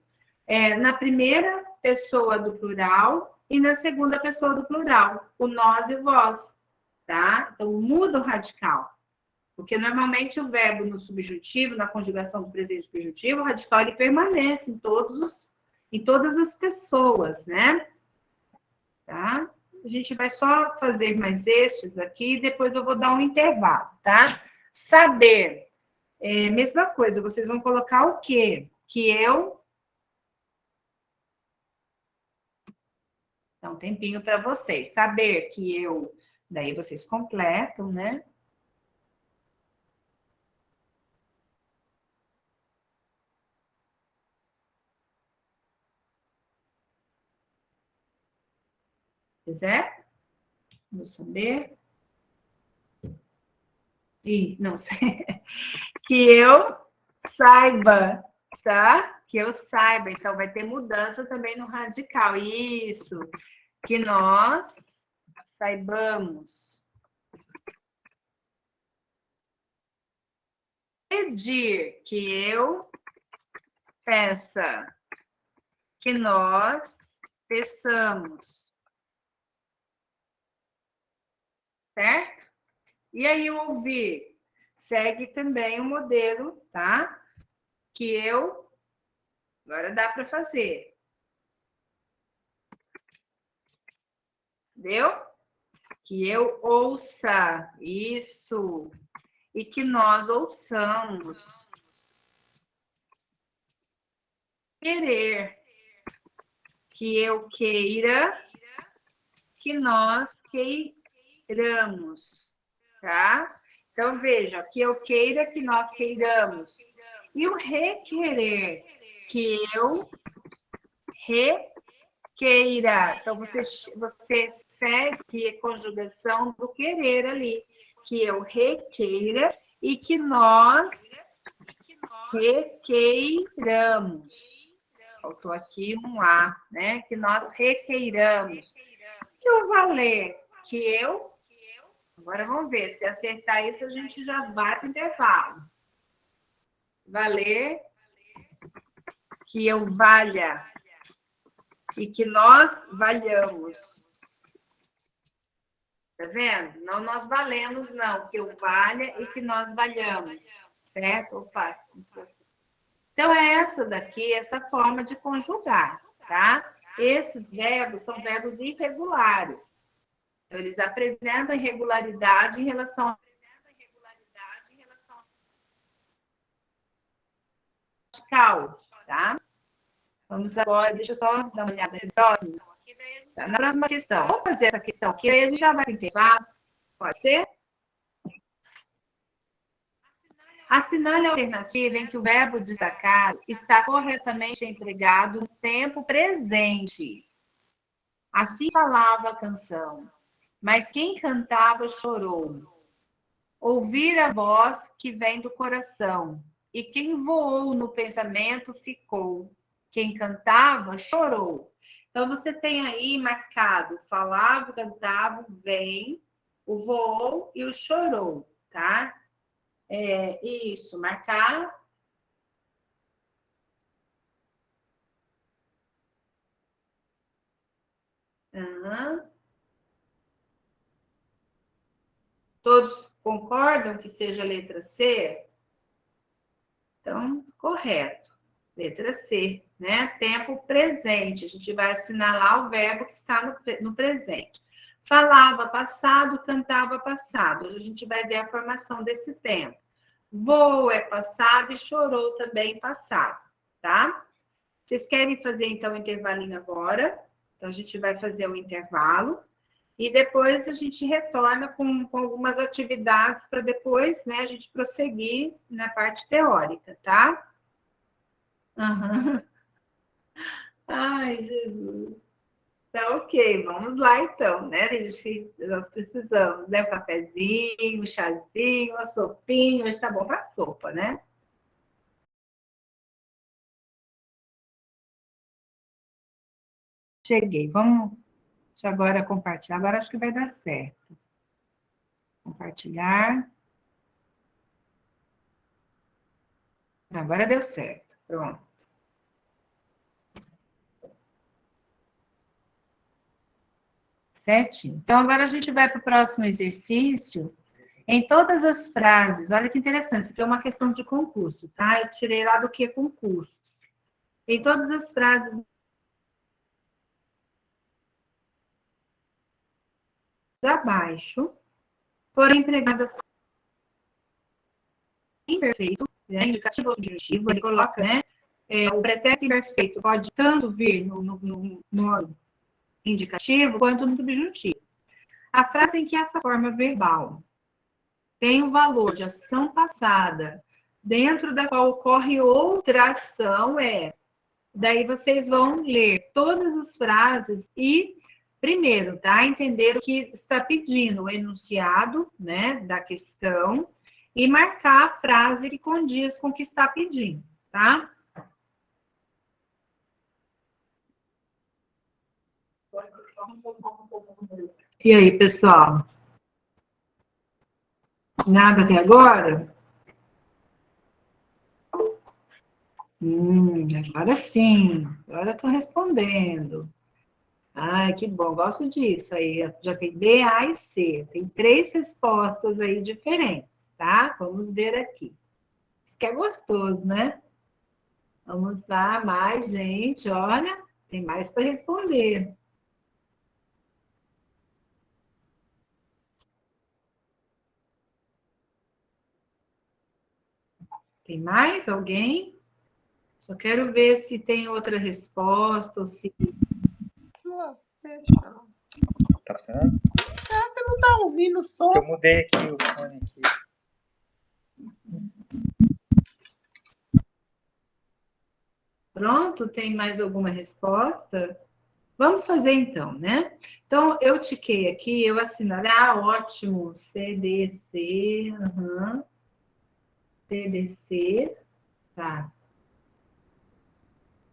na primeira pessoa do plural e na segunda pessoa do plural, o nós e o vós, tá? Então, muda o radical. Porque normalmente o verbo no subjuntivo, na conjugação do presente subjuntivo, o radical ele permanece em todas as pessoas, né? Tá? A gente vai só fazer mais estes aqui e depois eu vou dar um intervalo, tá? Saber. Mesma coisa, vocês vão colocar o quê? Que eu... Dá um tempinho para vocês. Saber que eu... Daí vocês completam, né? Quiser? Vou saber. E não sei. Que eu saiba, tá? Que eu saiba. Então, vai ter mudança também no radical. Isso. Que nós saibamos. Pedir. Que eu peça. Que nós peçamos. Certo? E aí, o ouvir. Segue também o modelo, tá? Que eu... Agora dá para fazer. Entendeu? Que eu ouça. Isso. E que nós ouçamos. Querer. Que eu queira. Que nós queiramos. Tá? Então, veja. Que eu queira, que nós queiramos. E o requerer. Que eu requeira. Então, você segue a conjugação do querer ali. Que eu requeira e que nós requeiramos. Faltou aqui um A, né? Que nós requeiramos. E o valer? Que eu Agora vamos ver, se acertar isso, a gente já vai para o intervalo. Valer, que eu valha e que nós valhamos. Tá vendo? Não nós valemos, não. Que eu valha e que nós valhamos. Certo? Opa. Então, é essa daqui, essa forma de conjugar, tá? Esses verbos são verbos irregulares. Então, eles apresentam irregularidade em relação ao radical, tá? Vamos agora, deixa eu só dar uma olhada no próximo. Tá? Na próxima questão, vamos fazer essa questão aqui, aí a gente já vai para o intervalo. Pode ser? Assinale a alternativa em que o verbo destacar está corretamente empregado no tempo presente. Assim falava a canção, mas quem cantava chorou. Ouvir a voz que vem do coração, e quem voou no pensamento ficou. Quem cantava chorou. Então, você tem aí marcado falava, cantava, vem, o voou e o chorou, tá? Isso, marcar. Uhum. Todos concordam que seja a letra C? Então, correto. Letra C, né? Tempo presente. A gente vai assinalar o verbo que está no presente. Falava passado, cantava passado. Hoje a gente vai ver a formação desse tempo. Voou é passado e chorou também passado, tá? Vocês querem fazer, então, o intervalinho agora? Então, a gente vai fazer um intervalo. E depois a gente retorna com algumas atividades para depois, né, a gente prosseguir na parte teórica, tá? Uhum. Ai, Jesus. Tá ok, vamos lá então, né? Nós precisamos, né? Um cafezinho, um chazinho, uma sopinha, hoje tá bom para sopa, né? Cheguei, vamos deixa eu agora compartilhar, agora acho que vai dar certo. Compartilhar. Agora deu certo, pronto. Certinho. Então, agora a gente vai para o próximo exercício. Em todas as frases, olha que interessante, isso aqui é uma questão de concurso, tá? Eu tirei lá do que concurso. Em todas as frases abaixo, foram empregadas imperfeito, né? Indicativo ou subjuntivo, ele coloca, né? O pretérito imperfeito pode tanto vir no indicativo quanto no subjuntivo. A frase em que essa forma verbal tem o valor de ação passada, dentro da qual ocorre outra ação, daí vocês vão ler todas as frases e, primeiro, tá? Entender o que está pedindo, o enunciado, né, da questão, e marcar a frase que condiz com o que está pedindo, tá? E aí, pessoal? Nada até agora? Agora sim, agora estou respondendo. Ai, que bom, gosto disso. Aí já tem B, A e C. Tem 3 respostas aí diferentes, tá? Vamos ver aqui. Isso que é gostoso, né? Vamos lá, mais gente, olha, tem mais para responder. Tem mais alguém? Só quero ver se tem outra resposta ou se. Tá funcionando? Ah, você não tá ouvindo o som? Eu mudei aqui o fone aqui. Pronto, tem mais alguma resposta? Vamos fazer então, né? Então, eu tiquei aqui, eu assinalei, ótimo, CDC, CDC, tá.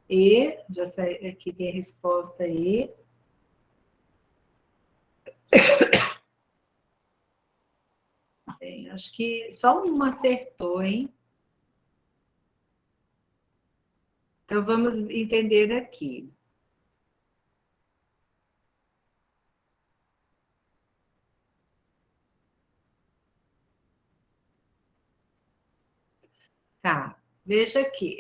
E, já sei, aqui tem a resposta E. Bem, acho que só uma acertou, hein? Então, vamos entender aqui. Tá, veja aqui.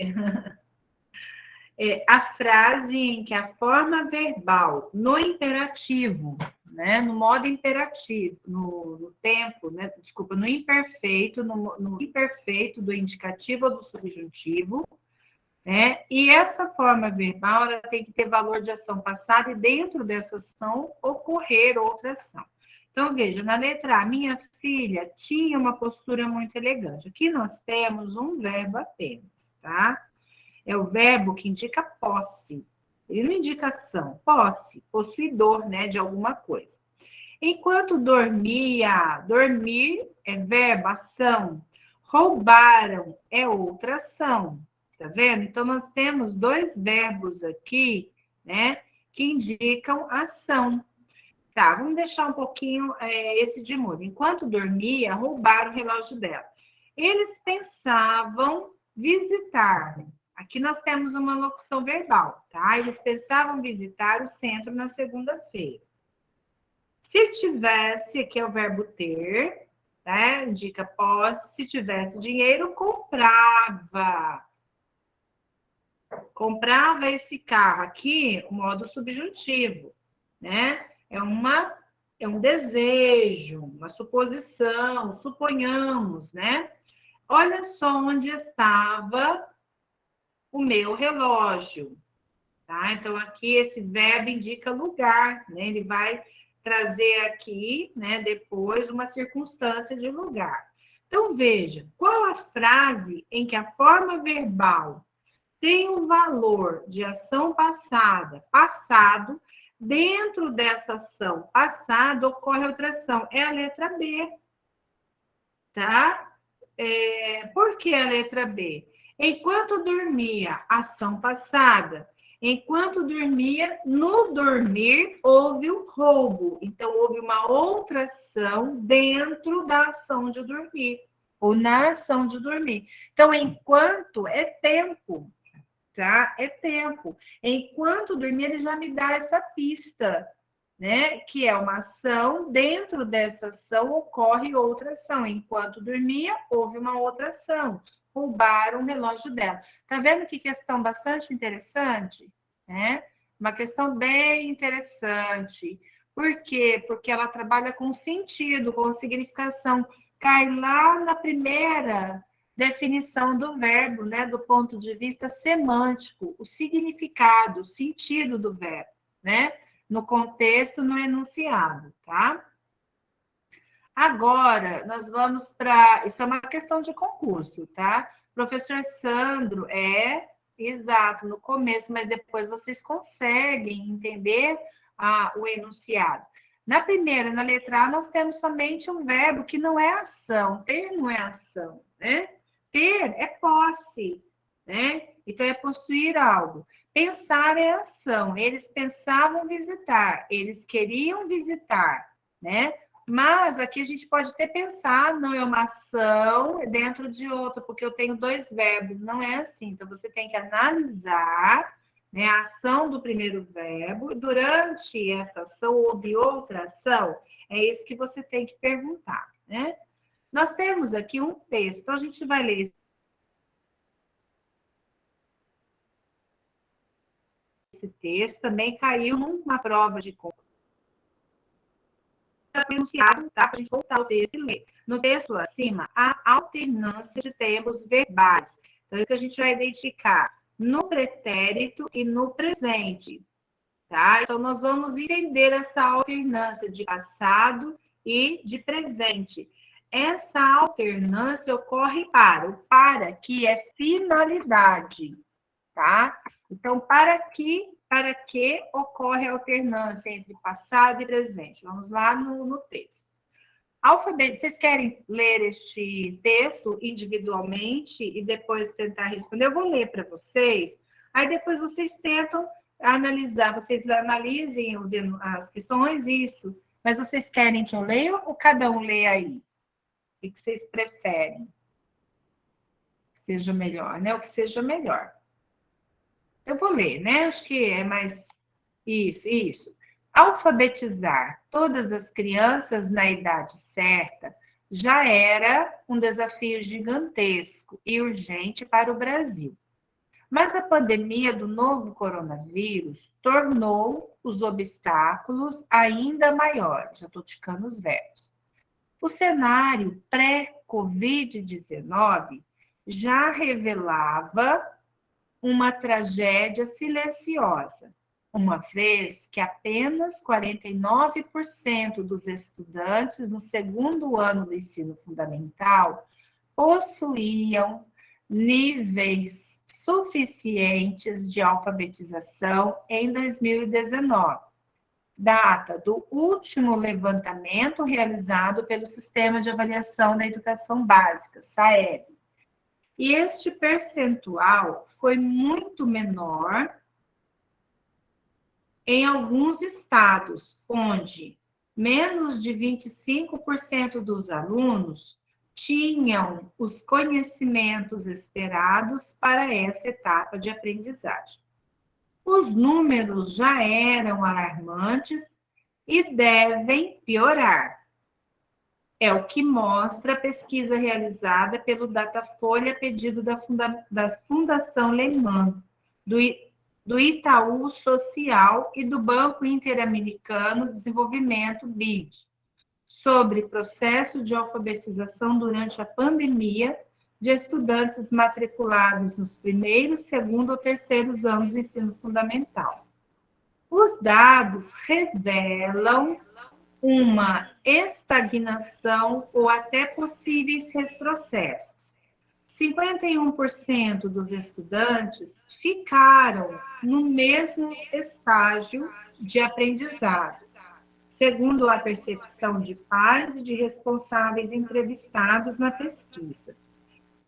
A frase em que a forma verbal, no imperativo, né, no modo imperativo, no tempo, né, desculpa, no imperfeito, no imperfeito do indicativo ou do subjuntivo, né, e essa forma verbal, ela tem que ter valor de ação passada e dentro dessa ação ocorrer outra ação. Então, veja, na letra A, minha filha tinha uma postura muito elegante. Aqui nós temos um verbo apenas, tá? É o verbo que indica posse. Ele não indica ação, posse, possuidor, né, de alguma coisa. Enquanto dormia, dormir é verbo, ação. Roubaram é outra ação. Tá vendo? Então, nós temos dois verbos aqui, né, que indicam ação. Tá, vamos deixar um pouquinho esse de mudo. Enquanto dormia, roubaram o relógio dela. Eles pensavam visitar. Aqui nós temos uma locução verbal, tá? Eles pensavam visitar o centro na segunda-feira. Se tivesse, aqui é o verbo ter, né? Indica posse. Se tivesse dinheiro, comprava. Comprava esse carro. Aqui, o modo subjuntivo, né? É um desejo, uma suposição, suponhamos, né? Olha só onde estava o meu relógio, tá? Então, aqui esse verbo indica lugar, né? Ele vai trazer aqui, né, depois, uma circunstância de lugar. Então, veja, qual a frase em que a forma verbal tem o valor de ação passada, passado, dentro dessa ação passada ocorre outra ação? É a letra B, tá? Por que a letra B? Enquanto dormia, ação passada. Enquanto dormia, no dormir, houve o roubo. Então, houve uma outra ação dentro da ação de dormir, ou na ação de dormir. Então, enquanto é tempo, tá? É tempo. Enquanto dormir, ele já me dá essa pista, né? Que é uma ação, dentro dessa ação ocorre outra ação. Enquanto dormia, houve uma outra ação. Roubaram o relógio dela. Tá vendo que questão bastante interessante, né? Uma questão bem interessante. Por quê? Porque ela trabalha com sentido, com significação. Cai lá na primeira definição do verbo, né? Do ponto de vista semântico, o significado, o sentido do verbo, né? No contexto, no enunciado, tá? Agora, nós vamos para... Isso é uma questão de concurso, tá? Professor Sandro, exato, no começo, mas depois vocês conseguem entender o enunciado. Na primeira, na letra A, nós temos somente um verbo que não é ação. Ter não é ação, né? Ter é posse, né? Então, é possuir algo. Pensar é ação. Eles pensavam visitar, eles queriam visitar, né? Mas aqui a gente pode até pensar, não é uma ação dentro de outra, porque eu tenho dois verbos, não é assim. Então, você tem que analisar, né, a ação do primeiro verbo, e durante essa ação houve outra ação, é isso que você tem que perguntar, né? Nós temos aqui um texto, a gente vai ler esse texto, também caiu numa prova de enunciado, tá? Para a gente voltar ao texto e ler. No texto acima, há alternância de tempos verbais. Então, isso que a gente vai identificar no pretérito e no presente, tá? Então, nós vamos entender essa alternância de passado e de presente. Essa alternância ocorre para que é finalidade, tá? Então, para que ocorre a alternância entre passado e presente? Vamos lá no texto. Vocês querem ler este texto individualmente e depois tentar responder? Eu vou ler para vocês, aí depois vocês tentam analisar, vocês analisem as questões, isso. Mas vocês querem que eu leia ou cada um leia aí? O que vocês preferem? Que seja melhor, né? O que seja melhor. Eu vou ler, né? Acho que é mais... Isso. Alfabetizar todas as crianças na idade certa já era um desafio gigantesco e urgente para o Brasil. Mas a pandemia do novo coronavírus tornou os obstáculos ainda maiores. Já estou ticando os verbos. O cenário pré-Covid-19 já revelava uma tragédia silenciosa, uma vez que apenas 49% dos estudantes no segundo ano do ensino fundamental possuíam níveis suficientes de alfabetização em 2019, data do último levantamento realizado pelo Sistema de Avaliação da Educação Básica, SAEB. E este percentual foi muito menor em alguns estados, onde menos de 25% dos alunos tinham os conhecimentos esperados para essa etapa de aprendizagem. Os números já eram alarmantes e devem piorar. É o que mostra a pesquisa realizada pelo Datafolha a pedido da Fundação Lehman, do Itaú Social e do Banco Interamericano de Desenvolvimento, BID, sobre processo de alfabetização durante a pandemia de estudantes matriculados nos primeiros, segundo ou terceiros anos do ensino fundamental. Os dados revelam uma estagnação ou até possíveis retrocessos. 51% dos estudantes ficaram no mesmo estágio de aprendizado, segundo a percepção de pais e de responsáveis entrevistados na pesquisa.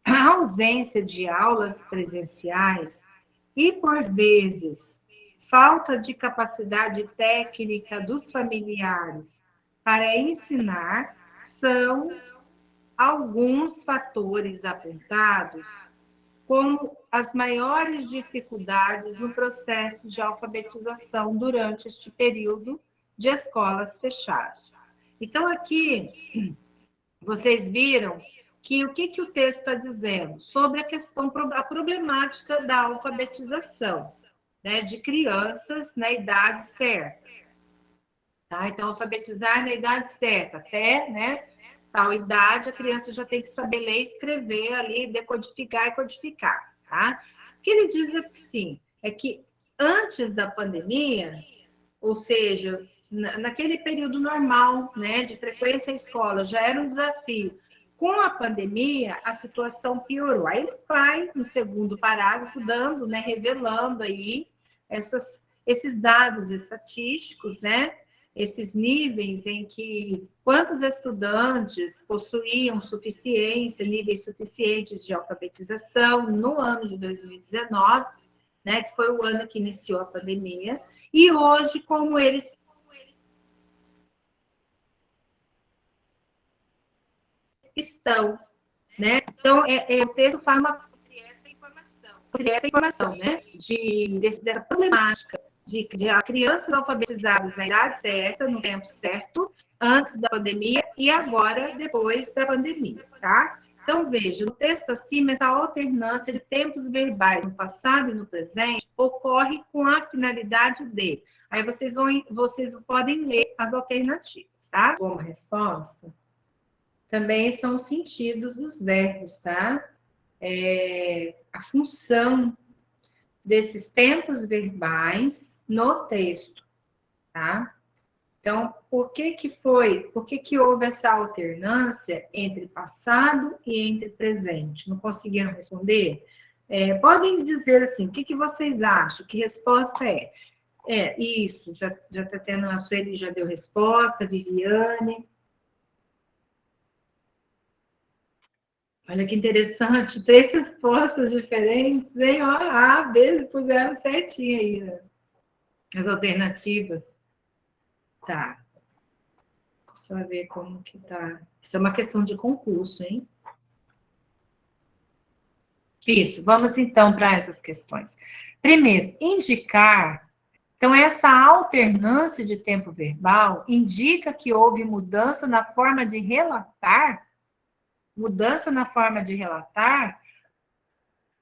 A ausência de aulas presenciais e, por vezes, falta de capacidade técnica dos familiares para ensinar são alguns fatores apontados como as maiores dificuldades no processo de alfabetização durante este período de escolas fechadas. Então, aqui, vocês viram que o que o texto está dizendo? Sobre a problemática da alfabetização, né, de crianças na idade certa. Tá? Então, alfabetizar na idade certa, até, né, tal idade, a criança já tem que saber ler, escrever ali, decodificar e codificar. Tá? O que ele diz assim, é que antes da pandemia, ou seja, naquele período normal, né, de frequência à escola, já era um desafio. Com a pandemia, a situação piorou. Aí ele vai, no segundo parágrafo, dando, né, revelando aí esses dados estatísticos, né, esses níveis em que quantos estudantes possuíam níveis suficientes de alfabetização no ano de 2019, né, que foi o ano que iniciou a pandemia, e hoje como eles estão, né? Então, o texto fala essa informação, né? Dessa problemática de crianças alfabetizadas na idade certa, no tempo certo, antes da pandemia e agora, depois da pandemia, tá? Então, veja, no texto acima, essa alternância de tempos verbais no passado e no presente ocorre com a finalidade de. Aí vocês podem ler as alternativas, tá? Como resposta, também são os sentidos dos verbos, tá? A função desses tempos verbais no texto, tá? Então, por que houve essa alternância entre passado e entre presente? Não conseguiram responder? Podem dizer assim, o que vocês acham? Que resposta é? Isso, já está tendo, a Sueli já deu resposta, a Viviane. Olha que interessante, 3 respostas diferentes, hein? Ó, A, B, puseram certinho aí, né? As alternativas. Tá. Só ver como que tá. Isso é uma questão de concurso, hein? Isso, vamos então para essas questões. Primeiro, indicar. Então, essa alternância de tempo verbal indica que houve mudança na forma de relatar, mudança na forma de relatar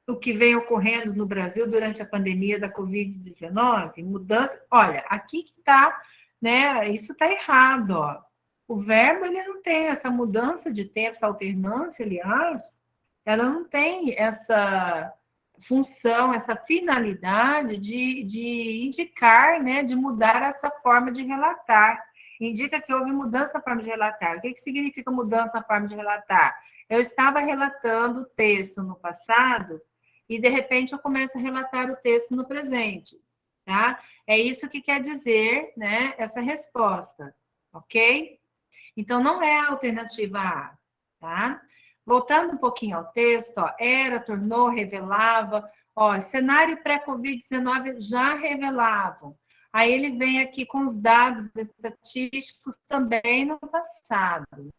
o que vem ocorrendo no Brasil durante a pandemia da Covid-19, mudança. Olha, aqui que está, né? Isso está errado, ó. O verbo ele não tem essa mudança de tempo, essa alternância, aliás, ela não tem essa função, essa finalidade de indicar, né, de mudar essa forma de relatar. Indica que houve mudança na forma de relatar. O que significa mudança na forma de relatar? Eu estava relatando o texto no passado e, de repente, eu começo a relatar o texto no presente, tá? É isso que quer dizer, né, essa resposta, ok? Então, não é a alternativa A, tá? Voltando um pouquinho ao texto, ó, era, tornou, revelava, ó, cenário pré-Covid-19 já revelavam. Aí ele vem aqui com os dados estatísticos também no passado.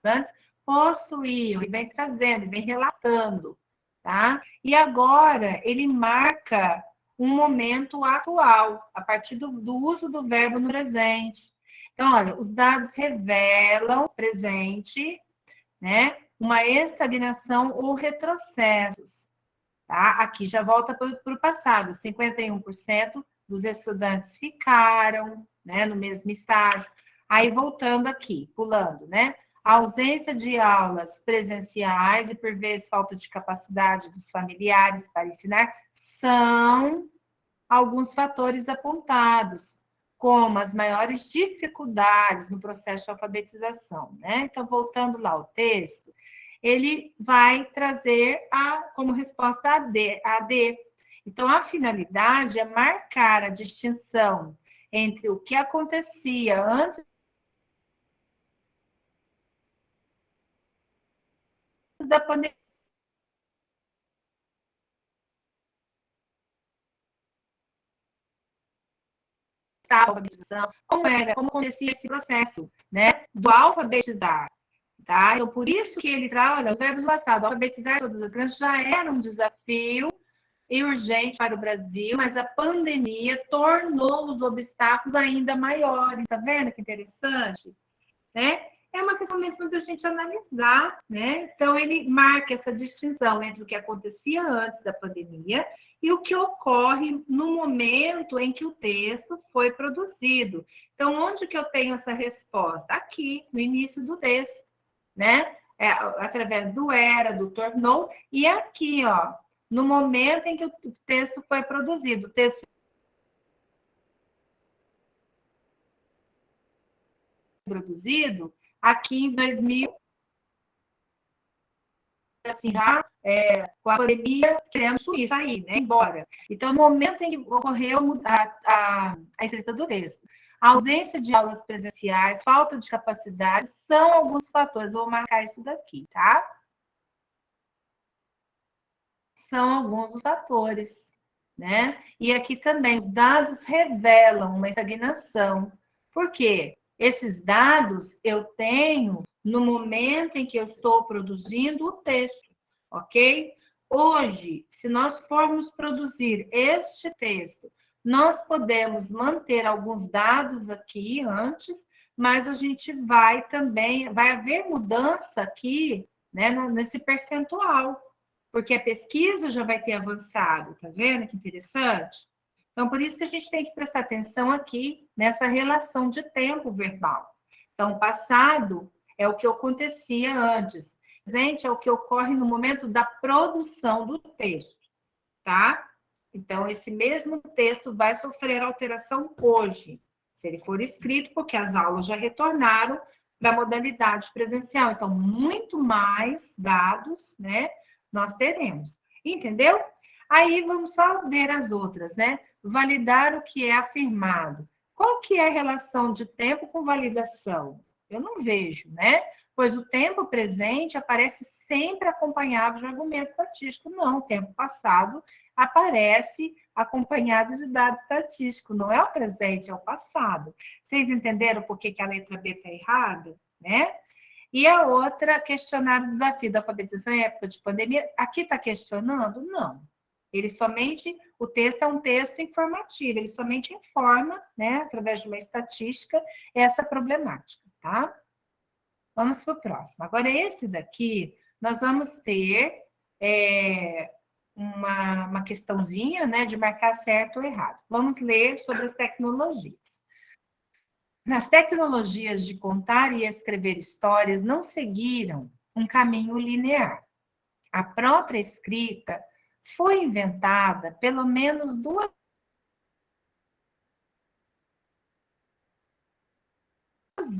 Antes, possuíam, e vem trazendo, e vem relatando, tá? E agora ele marca um momento atual, a partir do uso do verbo no presente. Então, olha, os dados revelam presente, né? Uma estagnação ou retrocessos, tá? Aqui já volta para o passado, 51% dos estudantes ficaram, né, no mesmo estágio. Aí, voltando aqui, pulando, né? A ausência de aulas presenciais e, por vezes, falta de capacidade dos familiares para ensinar são alguns fatores apontados, como as maiores dificuldades no processo de alfabetização, né? Então, voltando lá ao texto, ele vai trazer como resposta a D. Então, a finalidade é marcar a distinção entre o que acontecia antes da pandemia. Alfabetização, como acontecia esse processo, né, do alfabetizar, tá? Então, por isso que ele traz, olha, os verbos do passado, alfabetizar todas as crianças já era um desafio e urgente para o Brasil, mas a pandemia tornou os obstáculos ainda maiores, tá vendo que interessante? Né? É uma questão mesmo da gente analisar, né? Então, ele marca essa distinção entre o que acontecia antes da pandemia e o que ocorre no momento em que o texto foi produzido. Então, onde que eu tenho essa resposta? Aqui, no início do texto, né? Através do era, do tornou, e aqui, ó, no momento em que o texto foi produzido. O texto produzido aqui em 2000, assim, já com a pandemia, querendo sair, né, embora. Então, no momento em que ocorreu a escrita do texto, a ausência de aulas presenciais, falta de capacidade, são alguns fatores. Vou marcar isso daqui, tá? São alguns dos fatores, né? E aqui também, os dados revelam uma estagnação. Por quê? Esses dados eu tenho no momento em que eu estou produzindo o texto, ok? Hoje, se nós formos produzir este texto, nós podemos manter alguns dados aqui antes, mas a gente vai haver mudança aqui, né, nesse percentual, porque a pesquisa já vai ter avançado, tá vendo que interessante? Então, por isso que a gente tem que prestar atenção aqui nessa relação de tempo verbal. Então, passado é o que acontecia antes, presente é o que ocorre no momento da produção do texto, tá? Então, esse mesmo texto vai sofrer alteração hoje, se ele for escrito, porque as aulas já retornaram para a modalidade presencial. Então, muito mais dados, né, nós teremos. Entendeu? Aí, vamos só ver as outras, né? Validar o que é afirmado. Qual que é a relação de tempo com validação? Eu não vejo, né? Pois o tempo presente aparece sempre acompanhado de argumento estatístico. Não, o tempo passado aparece acompanhado de dado estatístico. Não é o presente, é o passado. Vocês entenderam por que a letra B está errada, né? E a outra, questionar o desafio da alfabetização em época de pandemia. Aqui está questionando? Não. O texto é um texto informativo, ele somente informa, né, através de uma estatística, essa problemática, tá? Vamos para o próximo. Agora, esse daqui, nós vamos ter uma questãozinha, né, de marcar certo ou errado. Vamos ler sobre as tecnologias. As tecnologias de contar e escrever histórias não seguiram um caminho linear. A própria escrita foi inventada pelo menos duas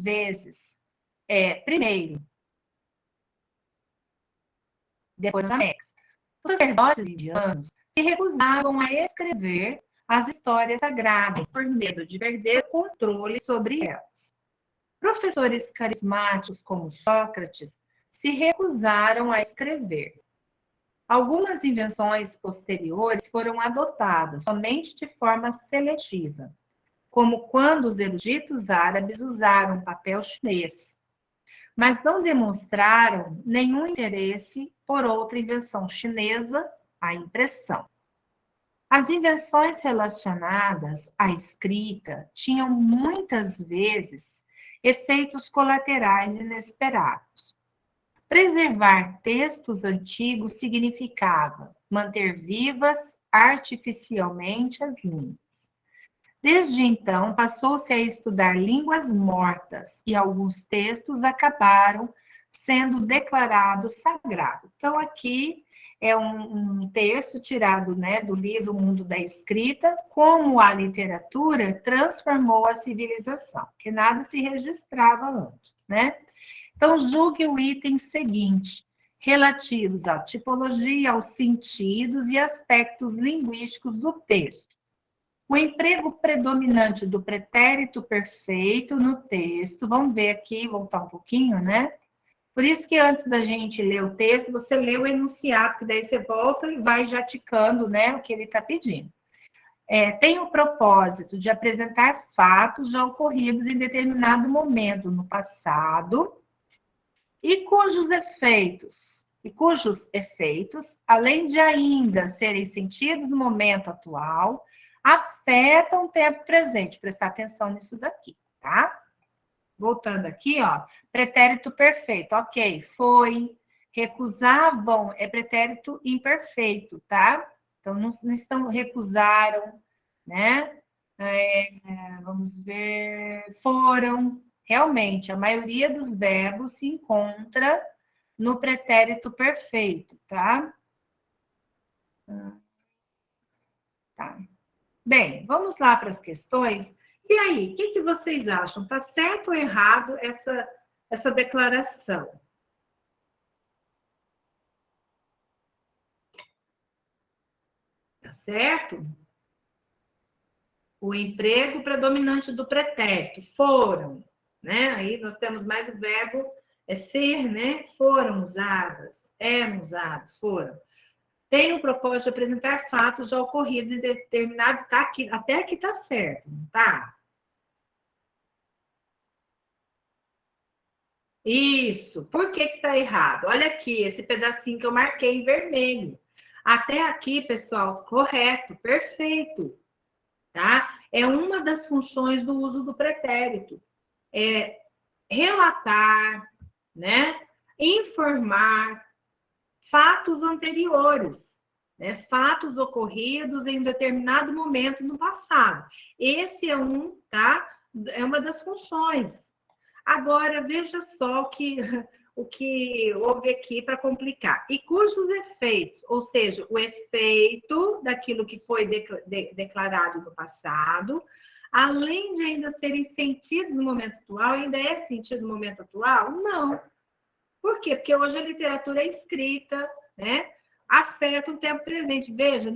vezes. Primeiro, depois das Américas. Os sacerdotes indianos se recusavam a escrever as histórias sagradas por medo de perder o controle sobre elas. Professores carismáticos como Sócrates se recusaram a escrever. Algumas invenções posteriores foram adotadas somente de forma seletiva, como quando os eruditos árabes usaram papel chinês, mas não demonstraram nenhum interesse por outra invenção chinesa, a impressão. As invenções relacionadas à escrita tinham muitas vezes efeitos colaterais inesperados. Preservar textos antigos significava manter vivas artificialmente as línguas. Desde então, passou-se a estudar línguas mortas e alguns textos acabaram sendo declarados sagrados. Então, aqui é um texto tirado, né, do livro Mundo da Escrita, como a literatura transformou a civilização, que nada se registrava antes, né? Então, julgue o item seguinte, relativos à tipologia, aos sentidos e aspectos linguísticos do texto. O emprego predominante do pretérito perfeito no texto, vamos ver aqui, voltar um pouquinho, né? Por isso que antes da gente ler o texto, você lê o enunciado, que daí você volta e vai já ticando, né, o que ele está pedindo. Tem o propósito de apresentar fatos já ocorridos em determinado momento no passado e cujos efeitos, além de ainda serem sentidos no momento atual, afetam o tempo presente. Prestar atenção nisso daqui, tá? Voltando aqui, ó, pretérito perfeito, ok, foi, recusavam, é pretérito imperfeito, tá? Então, não estão, recusaram, né? Vamos ver, foram, realmente, a maioria dos verbos se encontra no pretérito perfeito, tá? Tá. Bem, vamos lá para as questões. E aí, o que vocês acham? Está certo ou errado essa declaração? Tá certo? O emprego predominante do pretérito, foram, né? Aí nós temos mais o verbo ser, né? Foram usadas, eram usados, foram. Tem o propósito de apresentar fatos já ocorridos em determinado... Tá aqui, até aqui tá certo, não tá? Isso. Por que que tá errado? Olha aqui, esse pedacinho que eu marquei em vermelho. Até aqui, pessoal, correto, perfeito. Tá? É uma das funções do uso do pretérito. É relatar, né? Informar fatos anteriores, né? Fatos ocorridos em determinado momento no passado. Esse é tá? É uma das funções. Agora, veja só o que houve aqui para complicar. E cujos efeitos, ou seja, o efeito daquilo que foi declarado no passado, além de ainda serem sentidos no momento atual, ainda é sentido no momento atual? Não. Por quê? Porque hoje a literatura é escrita, né? Afeta o tempo presente. Veja,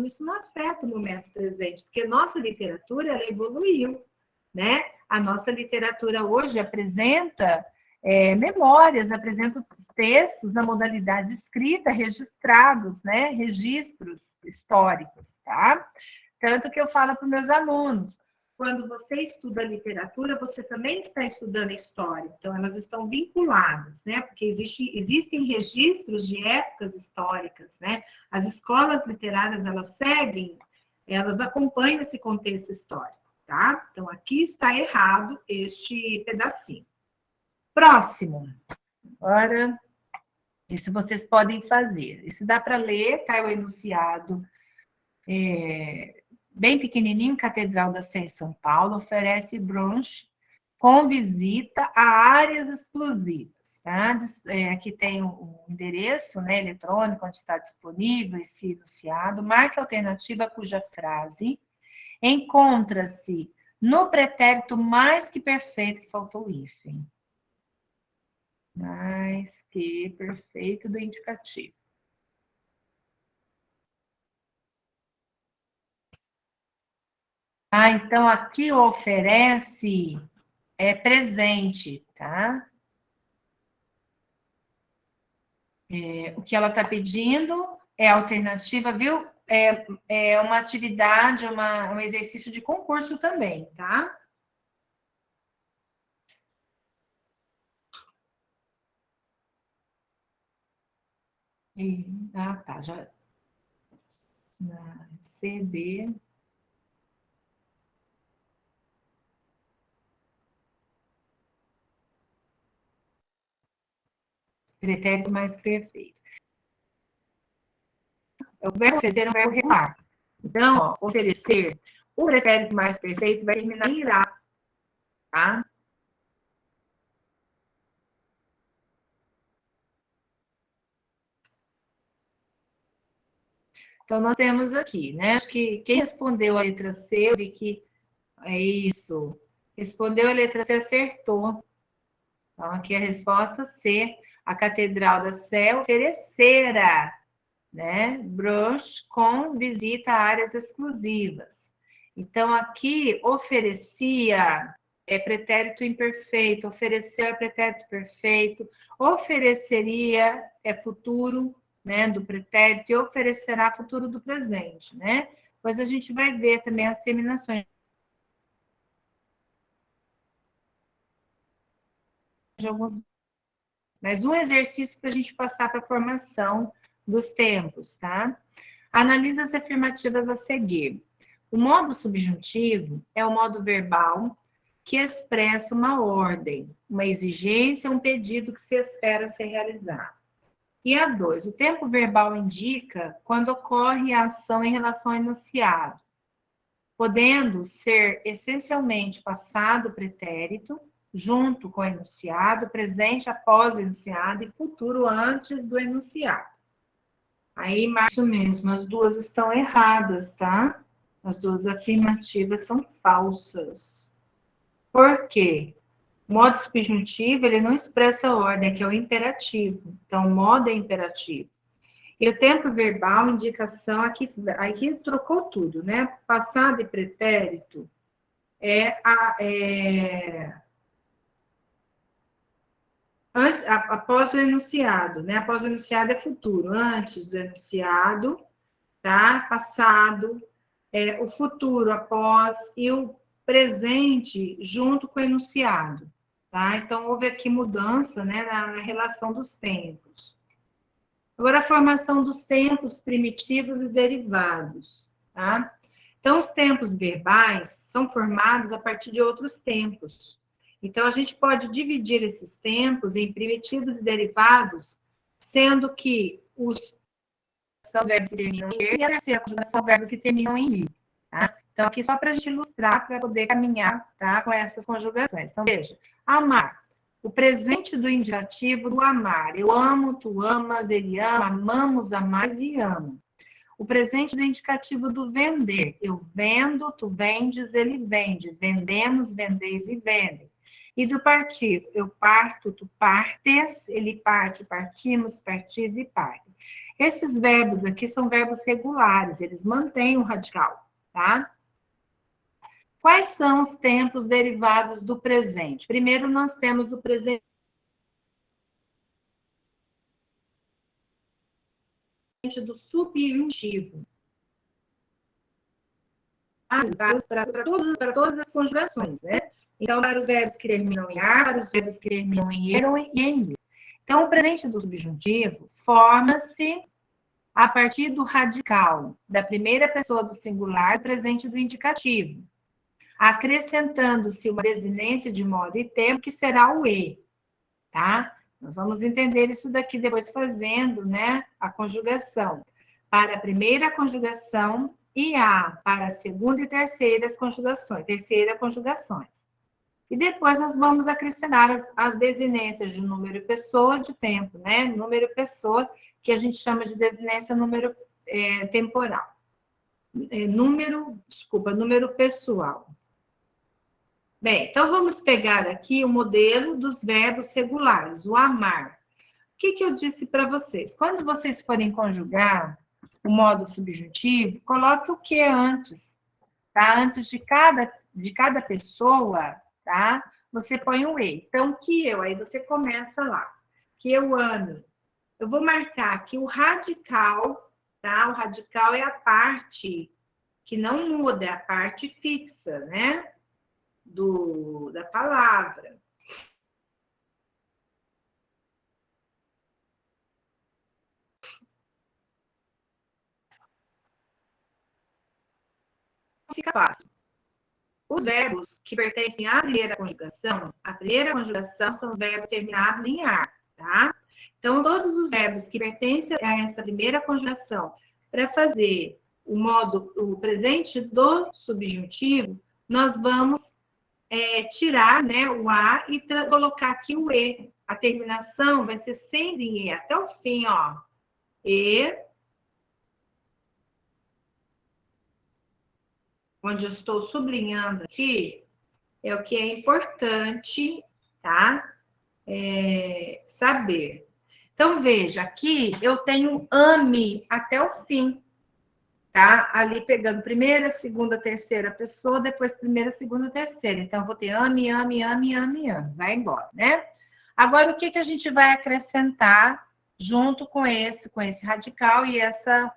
isso não afeta o momento presente, porque nossa literatura ela evoluiu, né? a nossa literatura hoje apresenta memórias, apresenta textos na modalidade escrita, registrados, né? Registros históricos, tá? Tanto que eu falo para os meus alunos, quando você estuda literatura, você também está estudando história. Então, elas estão vinculadas, né? Porque existem registros de épocas históricas, né? As escolas literárias, elas acompanham esse contexto histórico, tá? Então, aqui está errado este pedacinho. Próximo. Agora, isso vocês podem fazer. Isso dá para ler, tá? O enunciado bem pequenininho, Catedral da Sé em São Paulo, oferece brunch com visita a áreas exclusivas, tá? Aqui tem o endereço, né, eletrônico, onde está disponível esse enunciado, marque a alternativa cuja frase encontra-se no pretérito mais que perfeito, que faltou o hífen. Mais que perfeito do indicativo. Então, aqui o oferece presente, tá? O que ela está pedindo é alternativa, viu? É uma atividade, um exercício de concurso também, tá? Tá, já. Na CD. Pretérito mais perfeito. O verbo oferecer é um verbo regular. Então, ó, oferecer, o pretérito mais perfeito vai terminar em irá, tá? Então, nós temos aqui, né? Acho que quem respondeu a letra C, eu vi que é isso. Respondeu a letra C, acertou. Então, aqui a resposta C. A Catedral da Sé oferecera, né? Brunch com visita a áreas exclusivas. Então, aqui, oferecia pretérito imperfeito, oferecer é pretérito perfeito, ofereceria é futuro, né, do pretérito, e oferecerá futuro do presente, né? Depois a gente vai ver também as terminações de alguns... Mas um exercício para a gente passar para a formação dos tempos, tá? Analisa as afirmativas a seguir. O modo subjuntivo é o modo verbal que expressa uma ordem, uma exigência, um pedido que se espera ser realizado. E a 2, o tempo verbal indica quando ocorre a ação em relação ao enunciado, podendo ser essencialmente passado pretérito, junto com o enunciado, presente após o enunciado e futuro antes do enunciado. Aí, mais ou menos, as duas estão erradas, tá? As duas afirmativas são falsas. Por quê? O modo subjuntivo, ele não expressa a ordem, que é o imperativo. Então, o modo é imperativo. E o tempo verbal, indicação, aqui trocou tudo, né? Passado e pretérito após o enunciado, né? Após o enunciado é futuro, antes do enunciado, tá? Passado, o futuro após e o presente junto com o enunciado, tá? Então, houve aqui mudança, né, na relação dos tempos. Agora, a formação dos tempos primitivos e derivados, tá? Então, os tempos verbais são formados a partir de outros tempos. Então, a gente pode dividir esses tempos em primitivos e derivados, sendo que os são verbos que terminam em er, e a terceira conjugação verbos que terminam em ir, tá? Então, aqui só para a gente ilustrar, para poder caminhar, tá, com essas conjugações. Então, veja, amar. O presente do indicativo do amar. Eu amo, tu amas, ele ama, amamos, amais e amo. O presente do indicativo do vender. Eu vendo, tu vendes, ele vende. Vendemos, vendeis e vendem. E do partir. Eu parto, tu partes, ele parte, partimos, partis e partem. Esses verbos aqui são verbos regulares, eles mantêm o radical, tá? Quais são os tempos derivados do presente? Primeiro, nós temos o presente do subjuntivo. Para todas as conjugações, né? Então, para os verbos que terminam em ar, para os verbos que terminam em eram e em. Então, o presente do subjuntivo forma-se a partir do radical da primeira pessoa do singular, presente do indicativo, acrescentando-se uma desinência de modo e tempo, que será o e, tá? Nós vamos entender isso daqui depois fazendo, né, a conjugação. Para a primeira conjugação, e a para a segunda e terceira conjugações. E depois nós vamos acrescentar as desinências de número e pessoa, de tempo, né? Número e pessoa, que a gente chama de desinência número temporal. Número pessoal. Bem, então vamos pegar aqui o modelo dos verbos regulares, o amar. O que eu disse para vocês? Quando vocês forem conjugar o modo subjuntivo, coloque o que antes, tá? Antes de cada pessoa, tá? Você põe o e. Então, que eu, aí você começa lá. Que eu ame. Eu vou marcar aqui o radical, tá? O radical é a parte que não muda, é a parte fixa, né? Da palavra. Fica fácil. Os verbos que pertencem à primeira conjugação são os verbos terminados em ar, tá? Então, todos os verbos que pertencem a essa primeira conjugação, para fazer o presente do subjuntivo, nós vamos tirar, né, o a e colocar aqui o e. A terminação vai ser sempre em e, até o fim, ó. E, onde eu estou sublinhando aqui, é o que é importante, tá? Saber. Então, veja, aqui eu tenho ame até o fim, tá? Ali pegando primeira, segunda, terceira pessoa, depois primeira, segunda, terceira. Então, eu vou ter ame, ame, ame, ame, ame. Vai embora, né? Agora, o que a gente vai acrescentar junto com esse radical e essa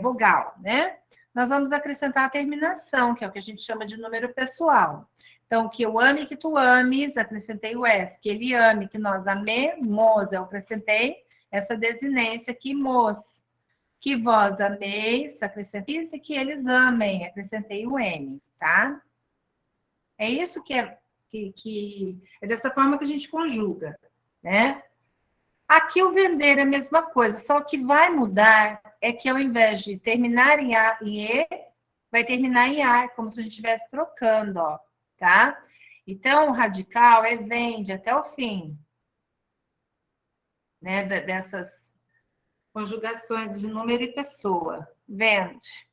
vogal, né? Nós vamos acrescentar a terminação, que é o que a gente chama de número pessoal. Então, que eu ame, que tu ames, acrescentei o S. Que ele ame, que nós amemos, eu acrescentei essa desinência aqui, mos. Que vós ameis, acrescentei isso, e que eles amem, acrescentei o M, tá? É isso que é dessa forma que a gente conjuga, né? Aqui o vender é a mesma coisa, só que vai mudar é que ao invés de terminar em A e E, vai terminar em A, como se a gente estivesse trocando, ó, tá? Então, o radical é vende até o fim, né? Dessas conjugações de número e pessoa. Vende.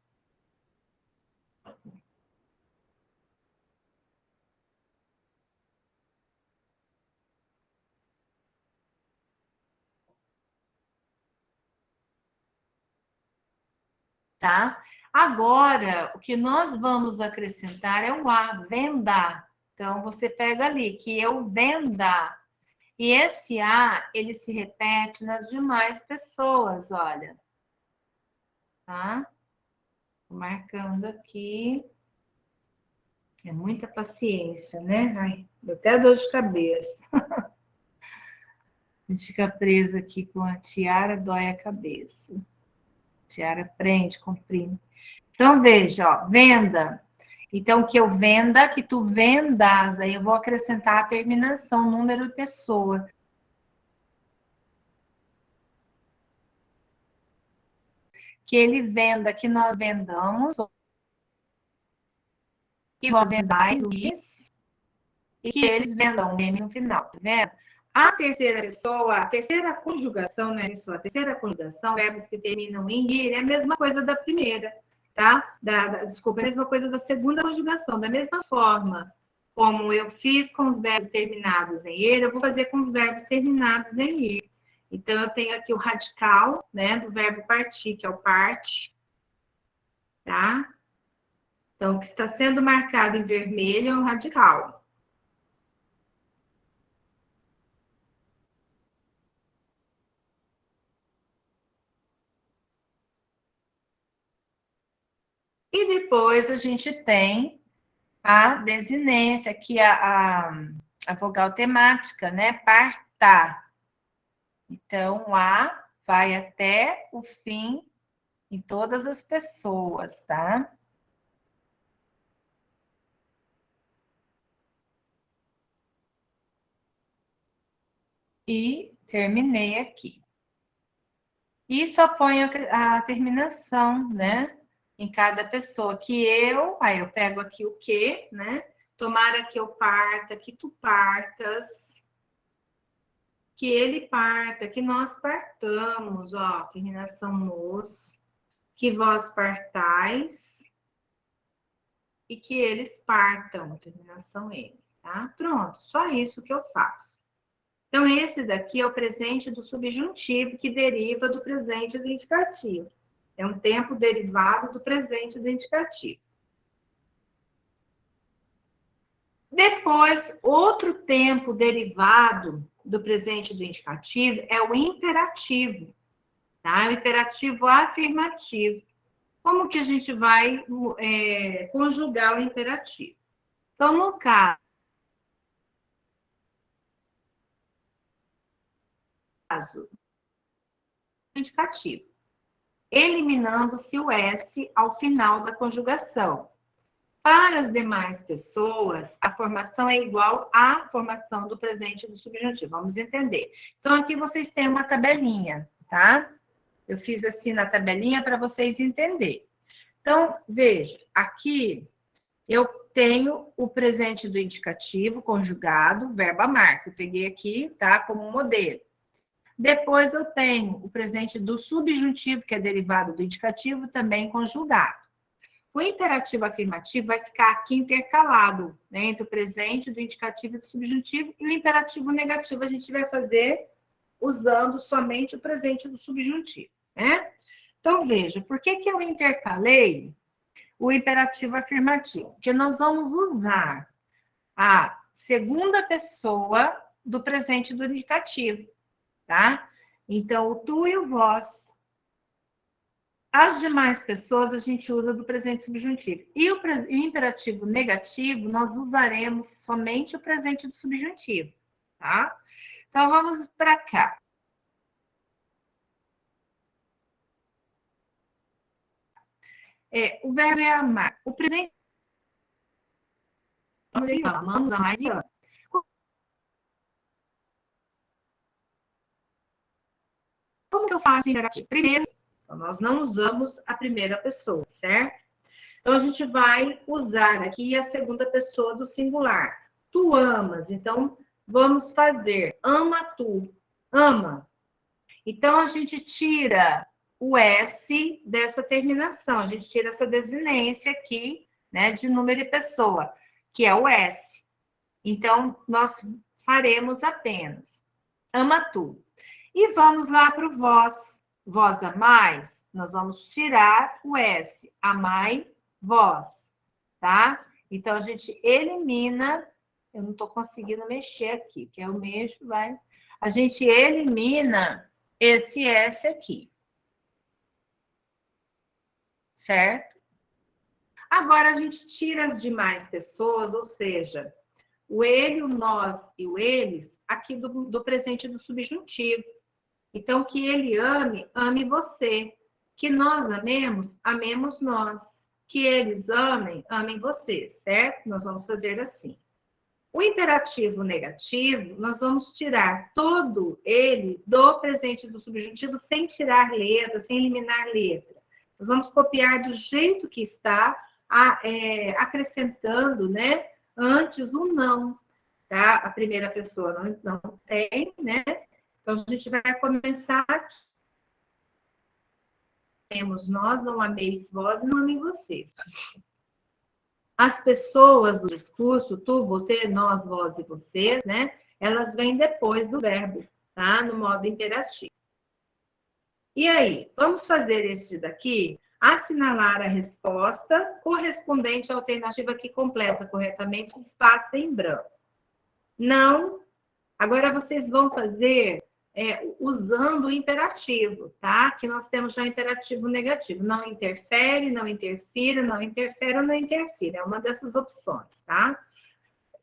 Tá? Agora, o que nós vamos acrescentar é o a, venda. Então, você pega ali, que eu venda. E esse a, ele se repete nas demais pessoas, olha. Tá? Tô marcando aqui. É muita paciência, né? Ai, deu até dor de cabeça. A gente fica presa aqui com a tiara, dói a cabeça. Tiara prende, comprime. Então, veja, ó, venda. Então, que eu venda, que tu vendas, aí eu vou acrescentar a terminação, número e pessoa. Que ele venda, que nós vendamos, que vós vendais, Luiz, e que eles vendam, M no final, tá vendo? A terceira pessoa, a terceira conjugação, né, pessoa? A terceira conjugação, verbos que terminam em ir, é a mesma coisa da primeira, tá? Desculpa, é a mesma coisa da segunda conjugação. Da mesma forma como eu fiz com os verbos terminados em ir, eu vou fazer com os verbos terminados em ir. Então, eu tenho aqui o radical, né, do verbo partir, que é o parte, tá? Então, o que está sendo marcado em vermelho é um radical. E depois a gente tem a desinência, que é a vogal temática, né? Parta. Então, o A vai até o fim em todas as pessoas, tá? E terminei aqui. E só ponho a terminação, né? Em cada pessoa. Aí eu pego aqui o que, né? Tomara que eu parta, que tu partas, que ele parta, que nós partamos, ó, terminação nos, que vós partais e que eles partam, terminação ele, tá? Pronto, só isso que eu faço. Então, esse daqui é o presente do subjuntivo que deriva do presente do indicativo. É um tempo derivado do presente do indicativo. Depois, outro tempo derivado do presente do indicativo é o imperativo, tá? O imperativo afirmativo. Como que a gente vai conjugar o imperativo? Então, no caso indicativo, eliminando-se o S ao final da conjugação. Para as demais pessoas, a formação é igual à formação do presente do subjuntivo. Vamos entender. Então, aqui vocês têm uma tabelinha, tá? Eu fiz assim na tabelinha para vocês entenderem. Então, veja, aqui eu tenho o presente do indicativo conjugado, verbo amar, que eu peguei aqui, tá? Como modelo. Depois eu tenho o presente do subjuntivo, que é derivado do indicativo, também conjugado. O imperativo afirmativo vai ficar aqui intercalado, né, entre o presente do indicativo e do subjuntivo, e o imperativo negativo a gente vai fazer usando somente o presente do subjuntivo, né? Então, veja, por que eu intercalei o imperativo afirmativo? Porque nós vamos usar a segunda pessoa do presente do indicativo, tá? Então, o tu e o vós. As demais pessoas a gente usa do presente subjuntivo. E o imperativo negativo, nós usaremos somente o presente do subjuntivo, tá? Então, vamos para cá. O verbo é amar. O presente... Amamos, amar e ama. Como que eu faço o imperativo? Primeiro, nós não usamos a primeira pessoa, certo? Então, a gente vai usar aqui a segunda pessoa do singular. Tu amas. Então, vamos fazer ama tu. Ama. Então, a gente tira o S dessa terminação. A gente tira essa desinência aqui, né, de número e pessoa, que é o S. Então, nós faremos apenas ama tu. E vamos lá para o vós. Vós amais, nós vamos tirar o S. Amai, vós, tá? Então, a gente elimina... Eu não estou conseguindo mexer aqui, que eu mexo, vai... A gente elimina esse S aqui. Certo? Agora, a gente tira as demais pessoas, ou seja, o ele, o nós e o eles, aqui do presente do subjuntivo. Então, que ele ame, ame você. Que nós amemos, amemos nós. Que eles amem, amem você, certo? Nós vamos fazer assim. O imperativo negativo, nós vamos tirar todo ele do presente do subjuntivo sem tirar letra, sem eliminar letra. Nós vamos copiar do jeito que está, acrescentando, né, antes o não, tá? A primeira pessoa não tem, né? Então, a gente vai começar aqui. Temos nós, não ameis vós, não amem vocês. As pessoas do discurso, tu, você, nós, vós e vocês, né? Elas vêm depois do verbo, tá? No modo imperativo. E aí, vamos fazer esse daqui assinalar a resposta correspondente à alternativa que completa corretamente espaço em branco. Não. Agora, vocês vão fazer usando o imperativo, tá? Que nós temos já o imperativo negativo. Não interfere, não interfira, não interfere ou não interfira. É uma dessas opções, tá?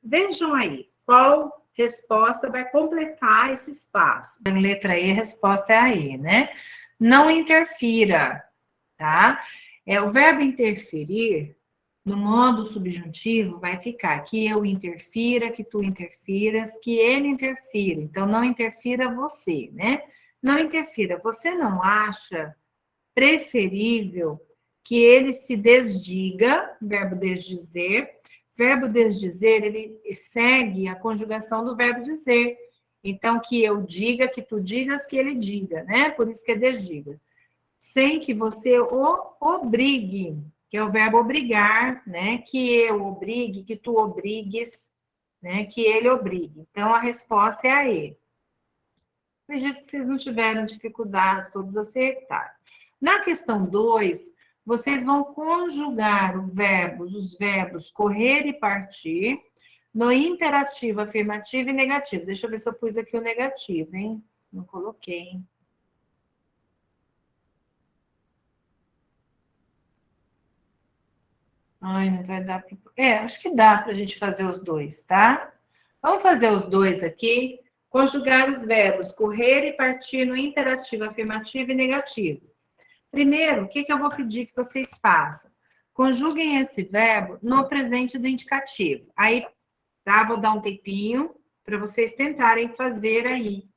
Vejam aí, qual resposta vai completar esse espaço. A letra E, a resposta é a E, né? Não interfira, tá? O verbo interferir, no modo subjuntivo, vai ficar que eu interfira, que tu interfiras, que ele interfira. Então, não interfira você, né? Não interfira. Você não acha preferível que ele se desdiga, verbo desdizer. Verbo desdizer, ele segue a conjugação do verbo dizer. Então, que eu diga, que tu digas, que ele diga, né? Por isso que é desdiga. Sem que você o obrigue, que é o verbo obrigar, né? Que eu obrigue, que tu obrigues, né? Que ele obrigue. Então, a resposta é a E. Acredito que vocês não tiveram dificuldades, todos acertaram. Na questão 2, vocês vão conjugar os verbos correr e partir no imperativo, afirmativo e negativo. Deixa eu ver se eu pus aqui o negativo, hein? Não coloquei, hein? Ai, não vai dar para... acho que dá para a gente fazer os dois, tá? Vamos fazer os dois aqui. Conjugar os verbos correr e partir no imperativo, afirmativo e negativo. Primeiro, o que eu vou pedir que vocês façam? Conjuguem esse verbo no presente do indicativo. Aí, tá? Vou dar um tempinho para vocês tentarem fazer aí.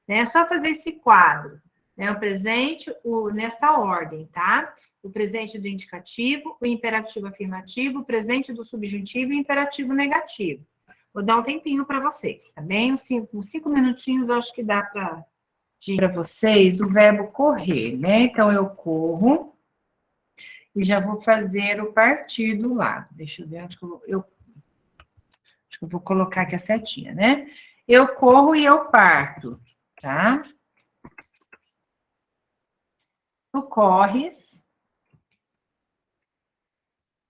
Né? É só fazer esse quadro. Né? O presente, nesta ordem, tá? O presente do indicativo, o imperativo afirmativo, o presente do subjuntivo e o imperativo negativo. Vou dar um tempinho para vocês, tá bem? Uns 5 minutinhos, eu acho que dá para dizer para vocês o verbo correr, né? Então, eu corro e já vou fazer o partir do lado. Deixa eu ver onde que acho que eu vou colocar aqui a setinha, né? Eu corro e eu parto, tá? Tu corres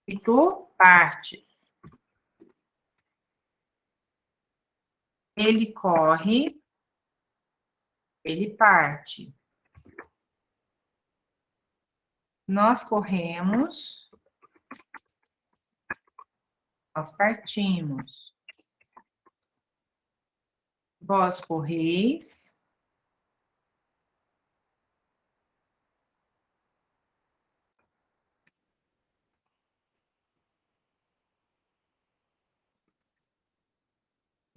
e tu partes. Ele corre, ele parte. Nós corremos, nós partimos. Vós correis.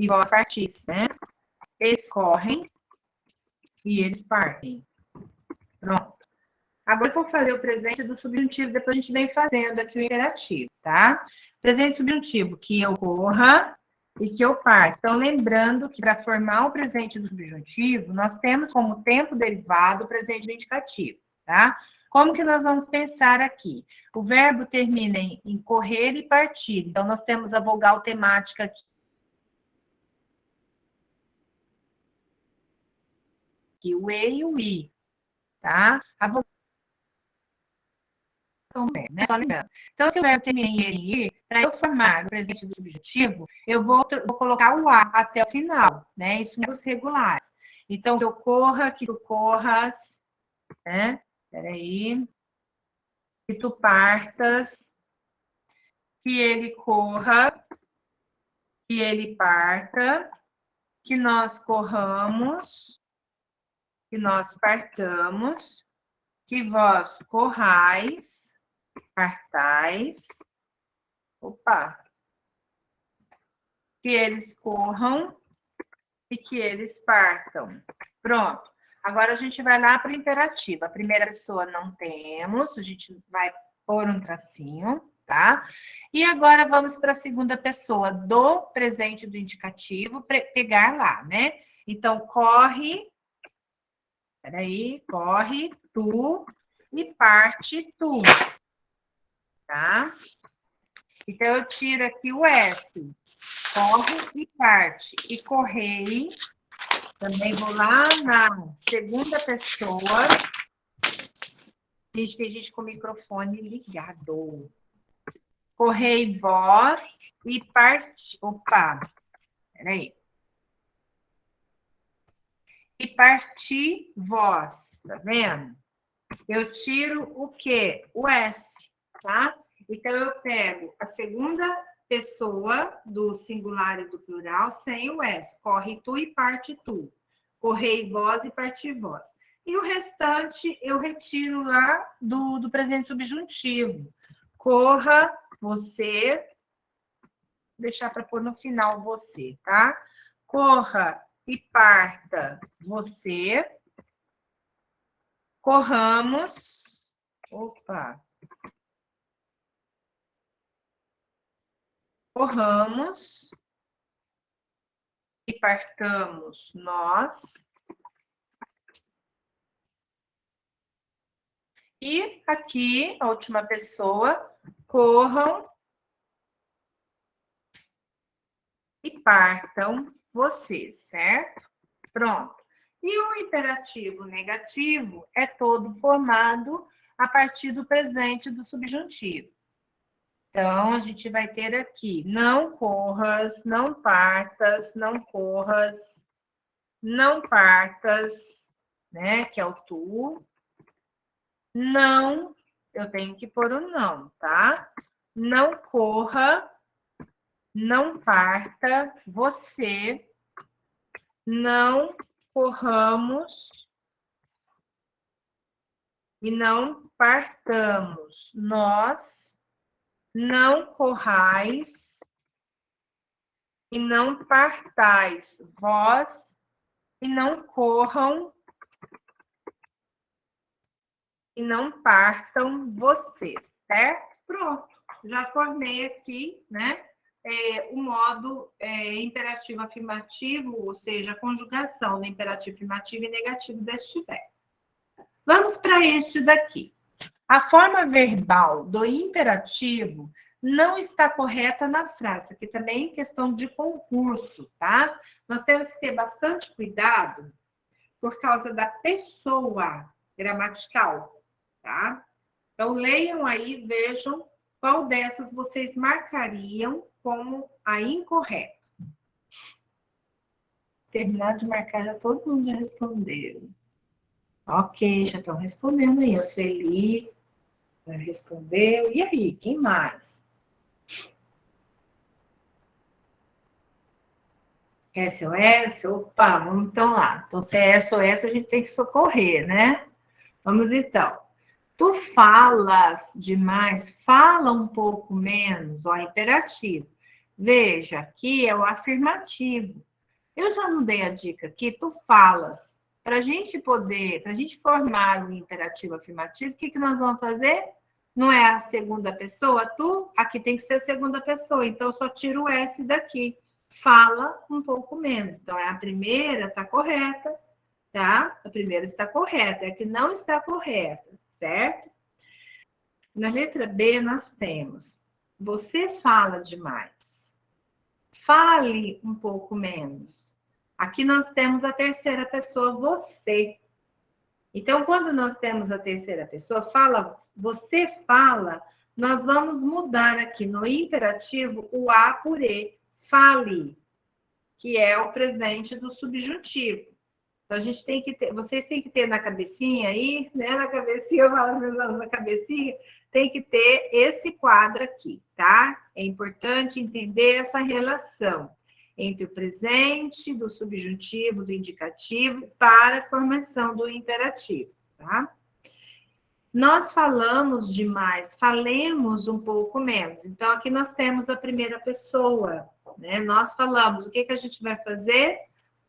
E vós partis, né? Eles correm e eles partem. Pronto. Agora eu vou fazer o presente do subjuntivo, depois a gente vem fazendo aqui o imperativo, tá? Presente subjuntivo, que eu corra e que eu parta. Então, lembrando que para formar o presente do subjuntivo, nós temos como tempo derivado o presente do indicativo, tá? Como que nós vamos pensar aqui? O verbo termina em correr e partir. Então, nós temos a vogal temática aqui. O E e o I, tá? A vogal também, né? Só lembrando. Então, se o verbo termina em ir, para eu formar o presente do subjuntivo, eu vou colocar o A até o final, né? Isso nos regulares. Então, que eu corra, que tu corras, né? Peraí. Que tu partas, que ele corra, que ele parta, que nós corramos, que nós partamos, que vós corrais, partais, que eles corram e que eles partam. Pronto. Agora a gente vai lá para o imperativo. A primeira pessoa não temos, a gente vai pôr um tracinho, tá? E agora vamos para a segunda pessoa do presente do indicativo, pegar lá, né? Então, corre, corre tu e parte tu, tá? Então, eu tiro aqui o S. Corre e parte. E correi. Também vou lá na segunda pessoa. Gente, tem gente com o microfone ligado. Correi vós e parti... Opa, peraí. E parti vós, tá vendo? Eu tiro o quê? O S, tá? Então, eu pego a segunda pessoa do singular e do plural sem o S. Corre tu e parte tu. Correi vós e parti vós. E o restante eu retiro lá do presente subjuntivo. Corra, você. Vou deixar para pôr no final você, tá? Corra e parta, você. Corramos. Opa. Corramos e partamos nós. E aqui, a última pessoa, corram e partam vocês, certo? Pronto. E o imperativo negativo é todo formado a partir do presente do subjuntivo. Então, a gente vai ter aqui, não corras, não partas, não corras, não partas, né, que é o tu. Não, eu tenho que pôr o não, tá? Não corra, não parta, você, não corramos e não partamos, nós, não corrais e não partais, vós, e não corram e não partam vocês, certo? Pronto, já formei aqui, né, o modo imperativo afirmativo, ou seja, a conjugação do imperativo afirmativo e negativo deste verbo. Vamos para este daqui. A forma verbal do imperativo não está correta na frase, que também é questão de concurso, tá? Nós temos que ter bastante cuidado por causa da pessoa gramatical, tá? Então, leiam aí, vejam qual dessas vocês marcariam como a incorreta. Terminar de marcar, já todo mundo já respondeu. Ok, já estão respondendo aí. A Sueli respondeu. E aí, quem mais? SOS? Opa, vamos então lá. Então, se é SOS, a gente tem que socorrer, né? Vamos então. Tu falas demais, fala um pouco menos, ó, imperativo. Veja, aqui é o afirmativo. Eu já não dei a dica aqui, tu falas. Para a gente formar o imperativo afirmativo, o que nós vamos fazer? Não é a segunda pessoa, tu? Aqui tem que ser a segunda pessoa, então eu só tiro o S daqui. Fala um pouco menos. Então, a primeira está correta, tá? A primeira está correta, é a que não está correta, certo? Na letra B, nós temos, você fala demais. Fale um pouco menos. Aqui nós temos a terceira pessoa, você. Então, quando nós temos a terceira pessoa, você fala, nós vamos mudar aqui no imperativo o A por E. Fale, que é o presente do subjuntivo. Então, a gente tem que ter, vocês têm que ter na cabecinha aí, né? Na cabecinha, eu falo meus alunos, na cabecinha, tem que ter esse quadro aqui, tá? É importante entender essa relação entre o presente, do subjuntivo, do indicativo, para a formação do imperativo, tá? Nós falamos demais, falemos um pouco menos. Então, aqui nós temos a primeira pessoa, né? Nós falamos, o que a gente vai fazer?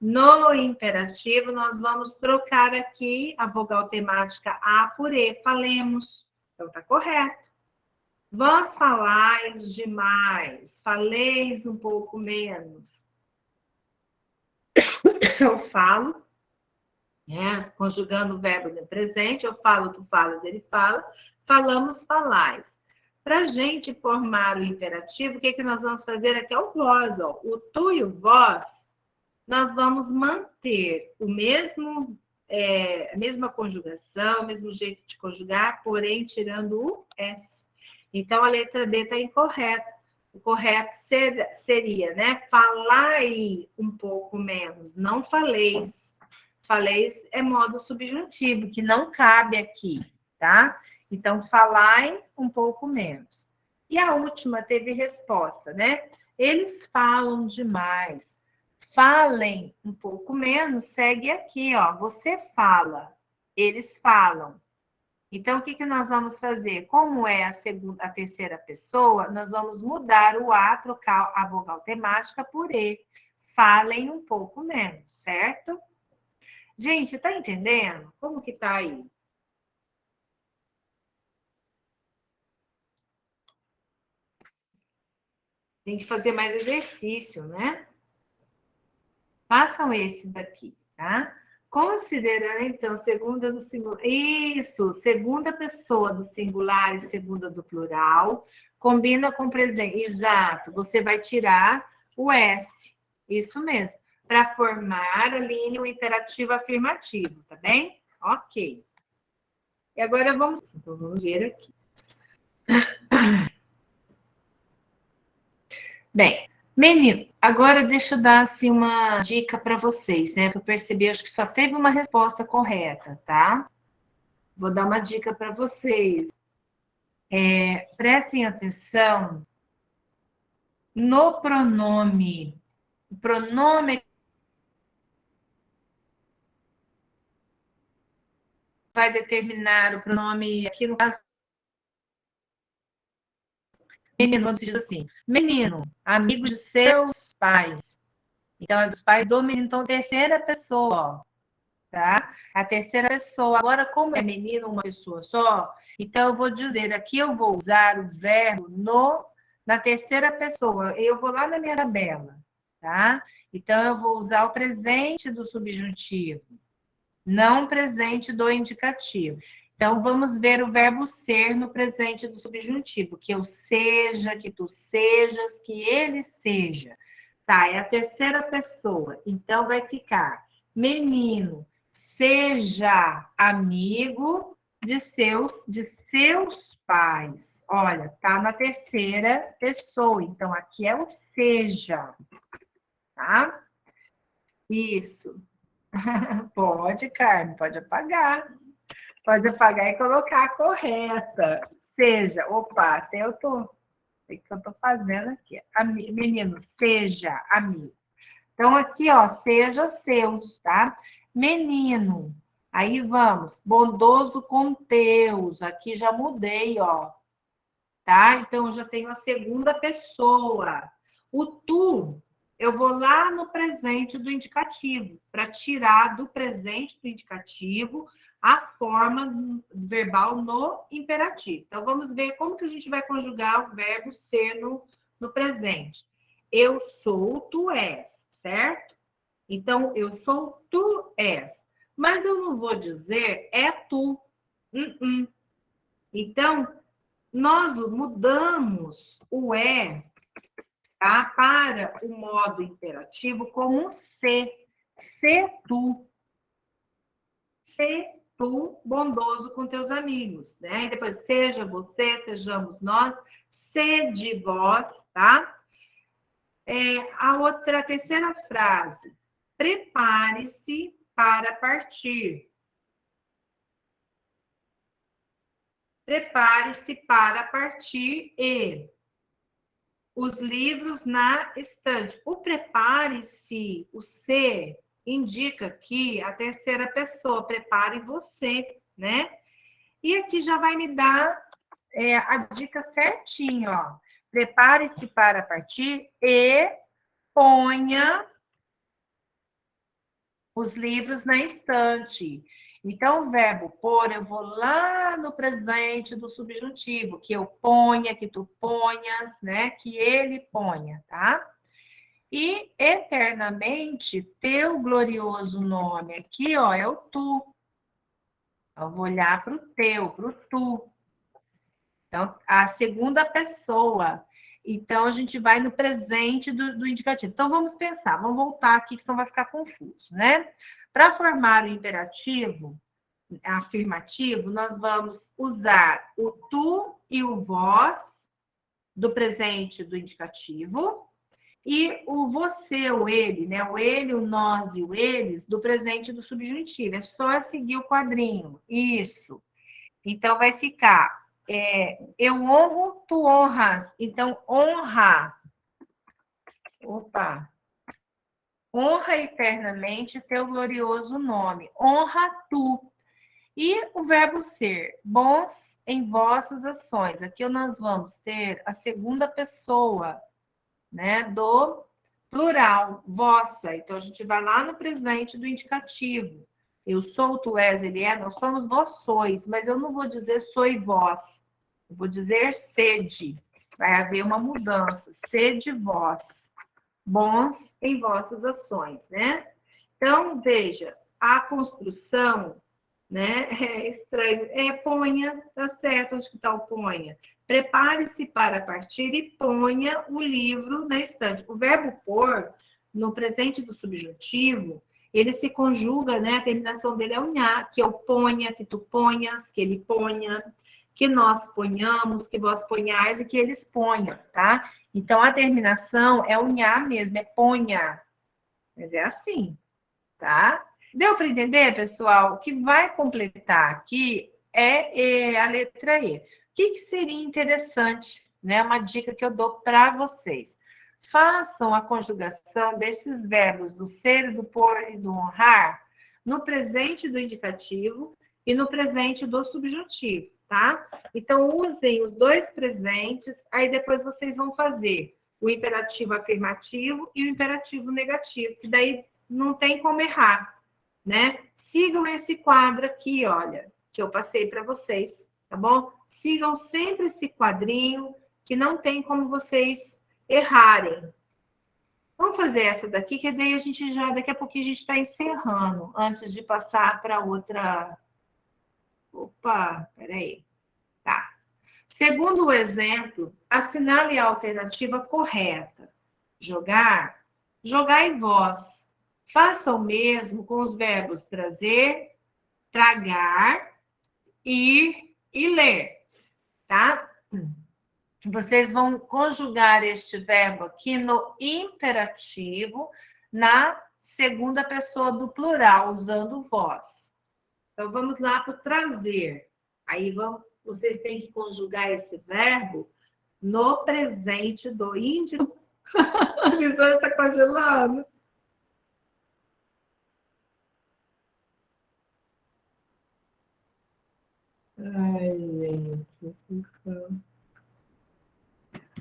No imperativo, nós vamos trocar aqui a vogal temática A por E, falemos. Então, tá correto. Vós falais demais, faleis um pouco menos. Eu falo, né? Conjugando o verbo no presente, eu falo, tu falas, ele fala, falamos, falais. Para a gente formar o imperativo, o que nós vamos fazer aqui é o vós, ó. O tu e o vós, nós vamos manter o mesmo a mesma conjugação, o mesmo jeito de conjugar, porém tirando o S. Então, a letra D está incorreta. O correto seria, né? Falai um pouco menos, não faleis. Faleis é modo subjuntivo, que não cabe aqui, tá? Então, falai um pouco menos. E a última teve resposta, né? Eles falam demais. Falem um pouco menos, segue aqui, ó. Você fala, eles falam. Então, o que que nós vamos fazer? Como é a terceira pessoa, nós vamos mudar o A, trocar a vogal temática por E. Falem um pouco menos, certo? Gente, tá entendendo? Como que tá aí? Tem que fazer mais exercício, né? Façam esse daqui, tá? Considerando, então, segunda do singular. Isso, segunda pessoa do singular e segunda do plural, combina com presente. Exato, você vai tirar o S. Isso mesmo. Para formar a linha o imperativo afirmativo, tá bem? Ok. E agora então, vamos ver aqui. Bem, menino, agora deixa eu dar assim uma dica para vocês, né? Eu percebi, acho que só teve uma resposta correta, tá? Vou dar uma dica para vocês. Prestem atenção no pronome. O pronome vai determinar o pronome, aqui no caso, menino, vamos dizer assim, menino, amigo de seus pais. Então, é dos pais do menino. Então, terceira pessoa, ó, tá? A terceira pessoa. Agora, como é menino, uma pessoa só, então eu vou dizer, aqui eu vou usar o verbo na terceira pessoa. Eu vou lá na minha tabela, tá? Então, eu vou usar o presente do subjuntivo, não o presente do indicativo. Então, vamos ver o verbo ser no presente do subjuntivo. Que eu seja, que tu sejas, que ele seja. Tá, é a terceira pessoa. Então, vai ficar menino, seja amigo de seus pais. Olha, tá na terceira pessoa. Então, aqui é o seja, tá? Isso. Pode, Carmen, pode apagar. Pode apagar e colocar a correta. Seja, opa, até eu tô. O que eu tô fazendo aqui? Menino, seja amigo. Então, aqui, ó, seja seus, tá? Menino. Aí vamos, bondoso com teus. Aqui já mudei, ó. Tá? Então, eu já tenho a segunda pessoa. O tu, eu vou lá no presente do indicativo, para tirar do presente do indicativo a forma verbal no imperativo. Então, vamos ver como que a gente vai conjugar o verbo ser no presente. Eu sou, tu és, certo? Então, eu sou, tu és. Mas eu não vou dizer é tu. Então, nós mudamos o tá, para o modo imperativo como um se. Se tu. Se tu bondoso com teus amigos, né? E depois, seja você, sejamos nós, sede vós, tá? A terceira frase. Prepare-se para partir. Prepare-se para partir e os livros na estante. O prepare-se, o se, indica que a terceira pessoa, prepare você, né? E aqui já vai me dar a dica certinho, ó. Prepare-se para partir e ponha os livros na estante. Então, o verbo pôr, eu vou lá no presente do subjuntivo, que eu ponha, que tu ponhas, né? Que ele ponha, tá? E eternamente, teu glorioso nome aqui, ó, é o tu. Eu vou olhar para o teu, para o tu. Então, a segunda pessoa. Então, a gente vai no presente do indicativo. Então, vamos pensar, vamos voltar aqui, que senão vai ficar confuso, né? Para formar o imperativo afirmativo, nós vamos usar o tu e o vós do presente do indicativo e o você, o ele, né? O ele, o nós e o eles do presente do subjuntivo. É só seguir o quadrinho. Isso. Então, vai ficar eu honro, tu honras. Então, honra. Opa. Honra eternamente teu glorioso nome. Honra tu. E o verbo ser, bons em vossas ações. Aqui nós vamos ter a segunda pessoa, né, do plural, vossa. Então, a gente vai lá no presente do indicativo. Eu sou, tu és, ele é, nós somos, vós sois. Mas eu não vou dizer sois vós. Eu vou dizer sede. Vai haver uma mudança. Sede vós. Bons em vossas ações, né? Então, veja, a construção, né? É estranho. Ponha, tá certo, acho que tá o ponha. Prepare-se para partir e ponha o livro na estante. O verbo pôr, no presente do subjuntivo, ele se conjuga, né? A terminação dele é unhá, que eu ponha, que tu ponhas, que ele ponha, que nós ponhamos, que vós ponhais e que eles ponham, tá? Então, a terminação é unhá mesmo, é ponha. Mas é assim, tá? Deu para entender, pessoal? O que vai completar aqui é a letra E. O que seria interessante, né? Uma dica que eu dou para vocês. Façam a conjugação desses verbos do ser, do pôr e do honrar no presente do indicativo e no presente do subjuntivo, tá? Então, usem os dois presentes, aí depois vocês vão fazer o imperativo afirmativo e o imperativo negativo, que daí não tem como errar, né? Sigam esse quadro aqui, olha, que eu passei para vocês, tá bom? Sigam sempre esse quadrinho, que não tem como vocês errarem. Vamos fazer essa daqui, que daí a gente já, daqui a pouquinho a gente está encerrando, antes de passar para outra. Opa, peraí. Tá. Segundo o exemplo, assinale a alternativa correta. Jogar, jogai vós. Faça o mesmo com os verbos trazer, tragar, ir e ler, tá? Vocês vão conjugar este verbo aqui no imperativo, na segunda pessoa do plural, usando vós. Então, vamos lá para o trazer. Aí, vocês têm que conjugar esse verbo no presente do indicativo. A visão está congelando. Ai, gente.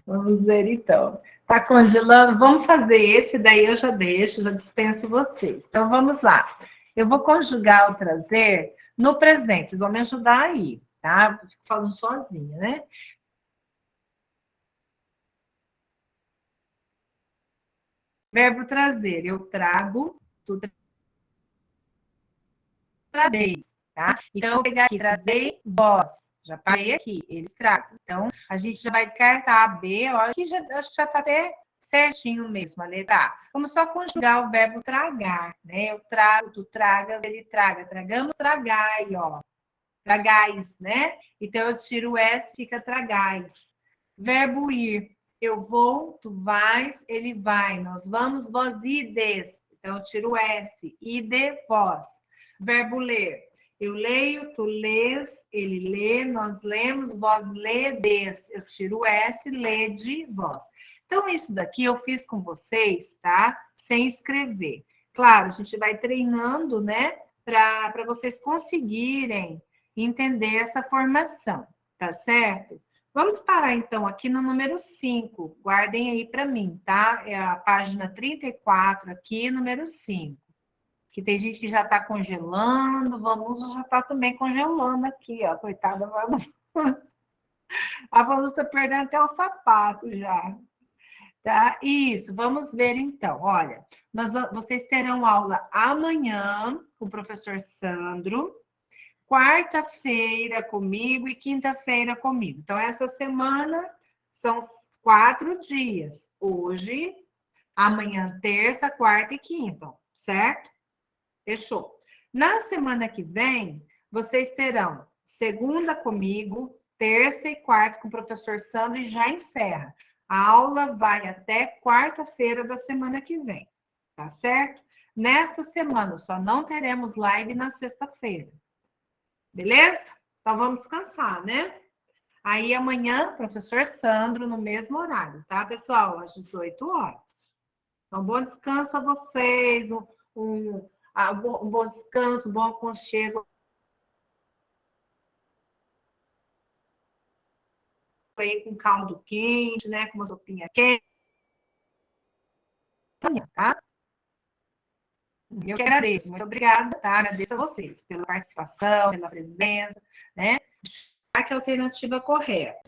Vamos ver, então. Está congelando? Vamos fazer esse, daí eu já deixo, já dispenso vocês. Então, vamos lá. Eu vou conjugar o trazer no presente. Vocês vão me ajudar aí, tá? Eu fico falando sozinha, né? Verbo trazer. Eu trago, tu trazeis, tá? Então, eu vou pegar aqui, trazei vós. Já parei aqui, eles trazem. Então, a gente já vai descartar a B, olha que acho que já está até certinho mesmo a letra A. Vamos só conjugar o verbo tragar, né? Eu trago, tu tragas, ele traga. Tragamos, tragai, ó. Tragais, né? Então, eu tiro o S, fica tragais. Verbo ir. Eu vou, tu vais, ele vai. Nós vamos, vós ides. Então, eu tiro o S. Ide, vós. Verbo ler. Eu leio, tu lês, ele lê, nós lemos, vós ledes. Eu tiro o S, lede, vós. Então, isso daqui eu fiz com vocês, tá? Sem escrever. Claro, a gente vai treinando, né? Para vocês conseguirem entender essa formação, tá certo? Vamos parar, então, aqui no número 5. Guardem aí para mim, tá? É a página 34 aqui, número 5. Que tem gente que já está congelando, Vanusa já está também congelando aqui, ó. Coitada da Vanusa. A Vanusa está perdendo até o sapato já. Tá? Isso, vamos ver então. Olha, vocês terão aula amanhã com o professor Sandro, quarta-feira comigo e quinta-feira comigo. Então, essa semana são 4 dias. Hoje, amanhã, terça, quarta e quinta, certo? Fechou. Na semana que vem, vocês terão segunda comigo, terça e quarta com o professor Sandro e já encerra. A aula vai até quarta-feira da semana que vem, tá certo? Nesta semana, só não teremos live na sexta-feira. Beleza? Então, vamos descansar, né? Aí, amanhã, professor Sandro, no mesmo horário, tá, pessoal? Às 18 horas. Então, bom descanso a vocês, um bom descanso, um bom aconchego aí com caldo quente, né? Com uma sopinha quente, tá? Eu que agradeço, muito obrigada, tá? Agradeço a vocês pela participação, pela presença, né? Que é a alternativa correta.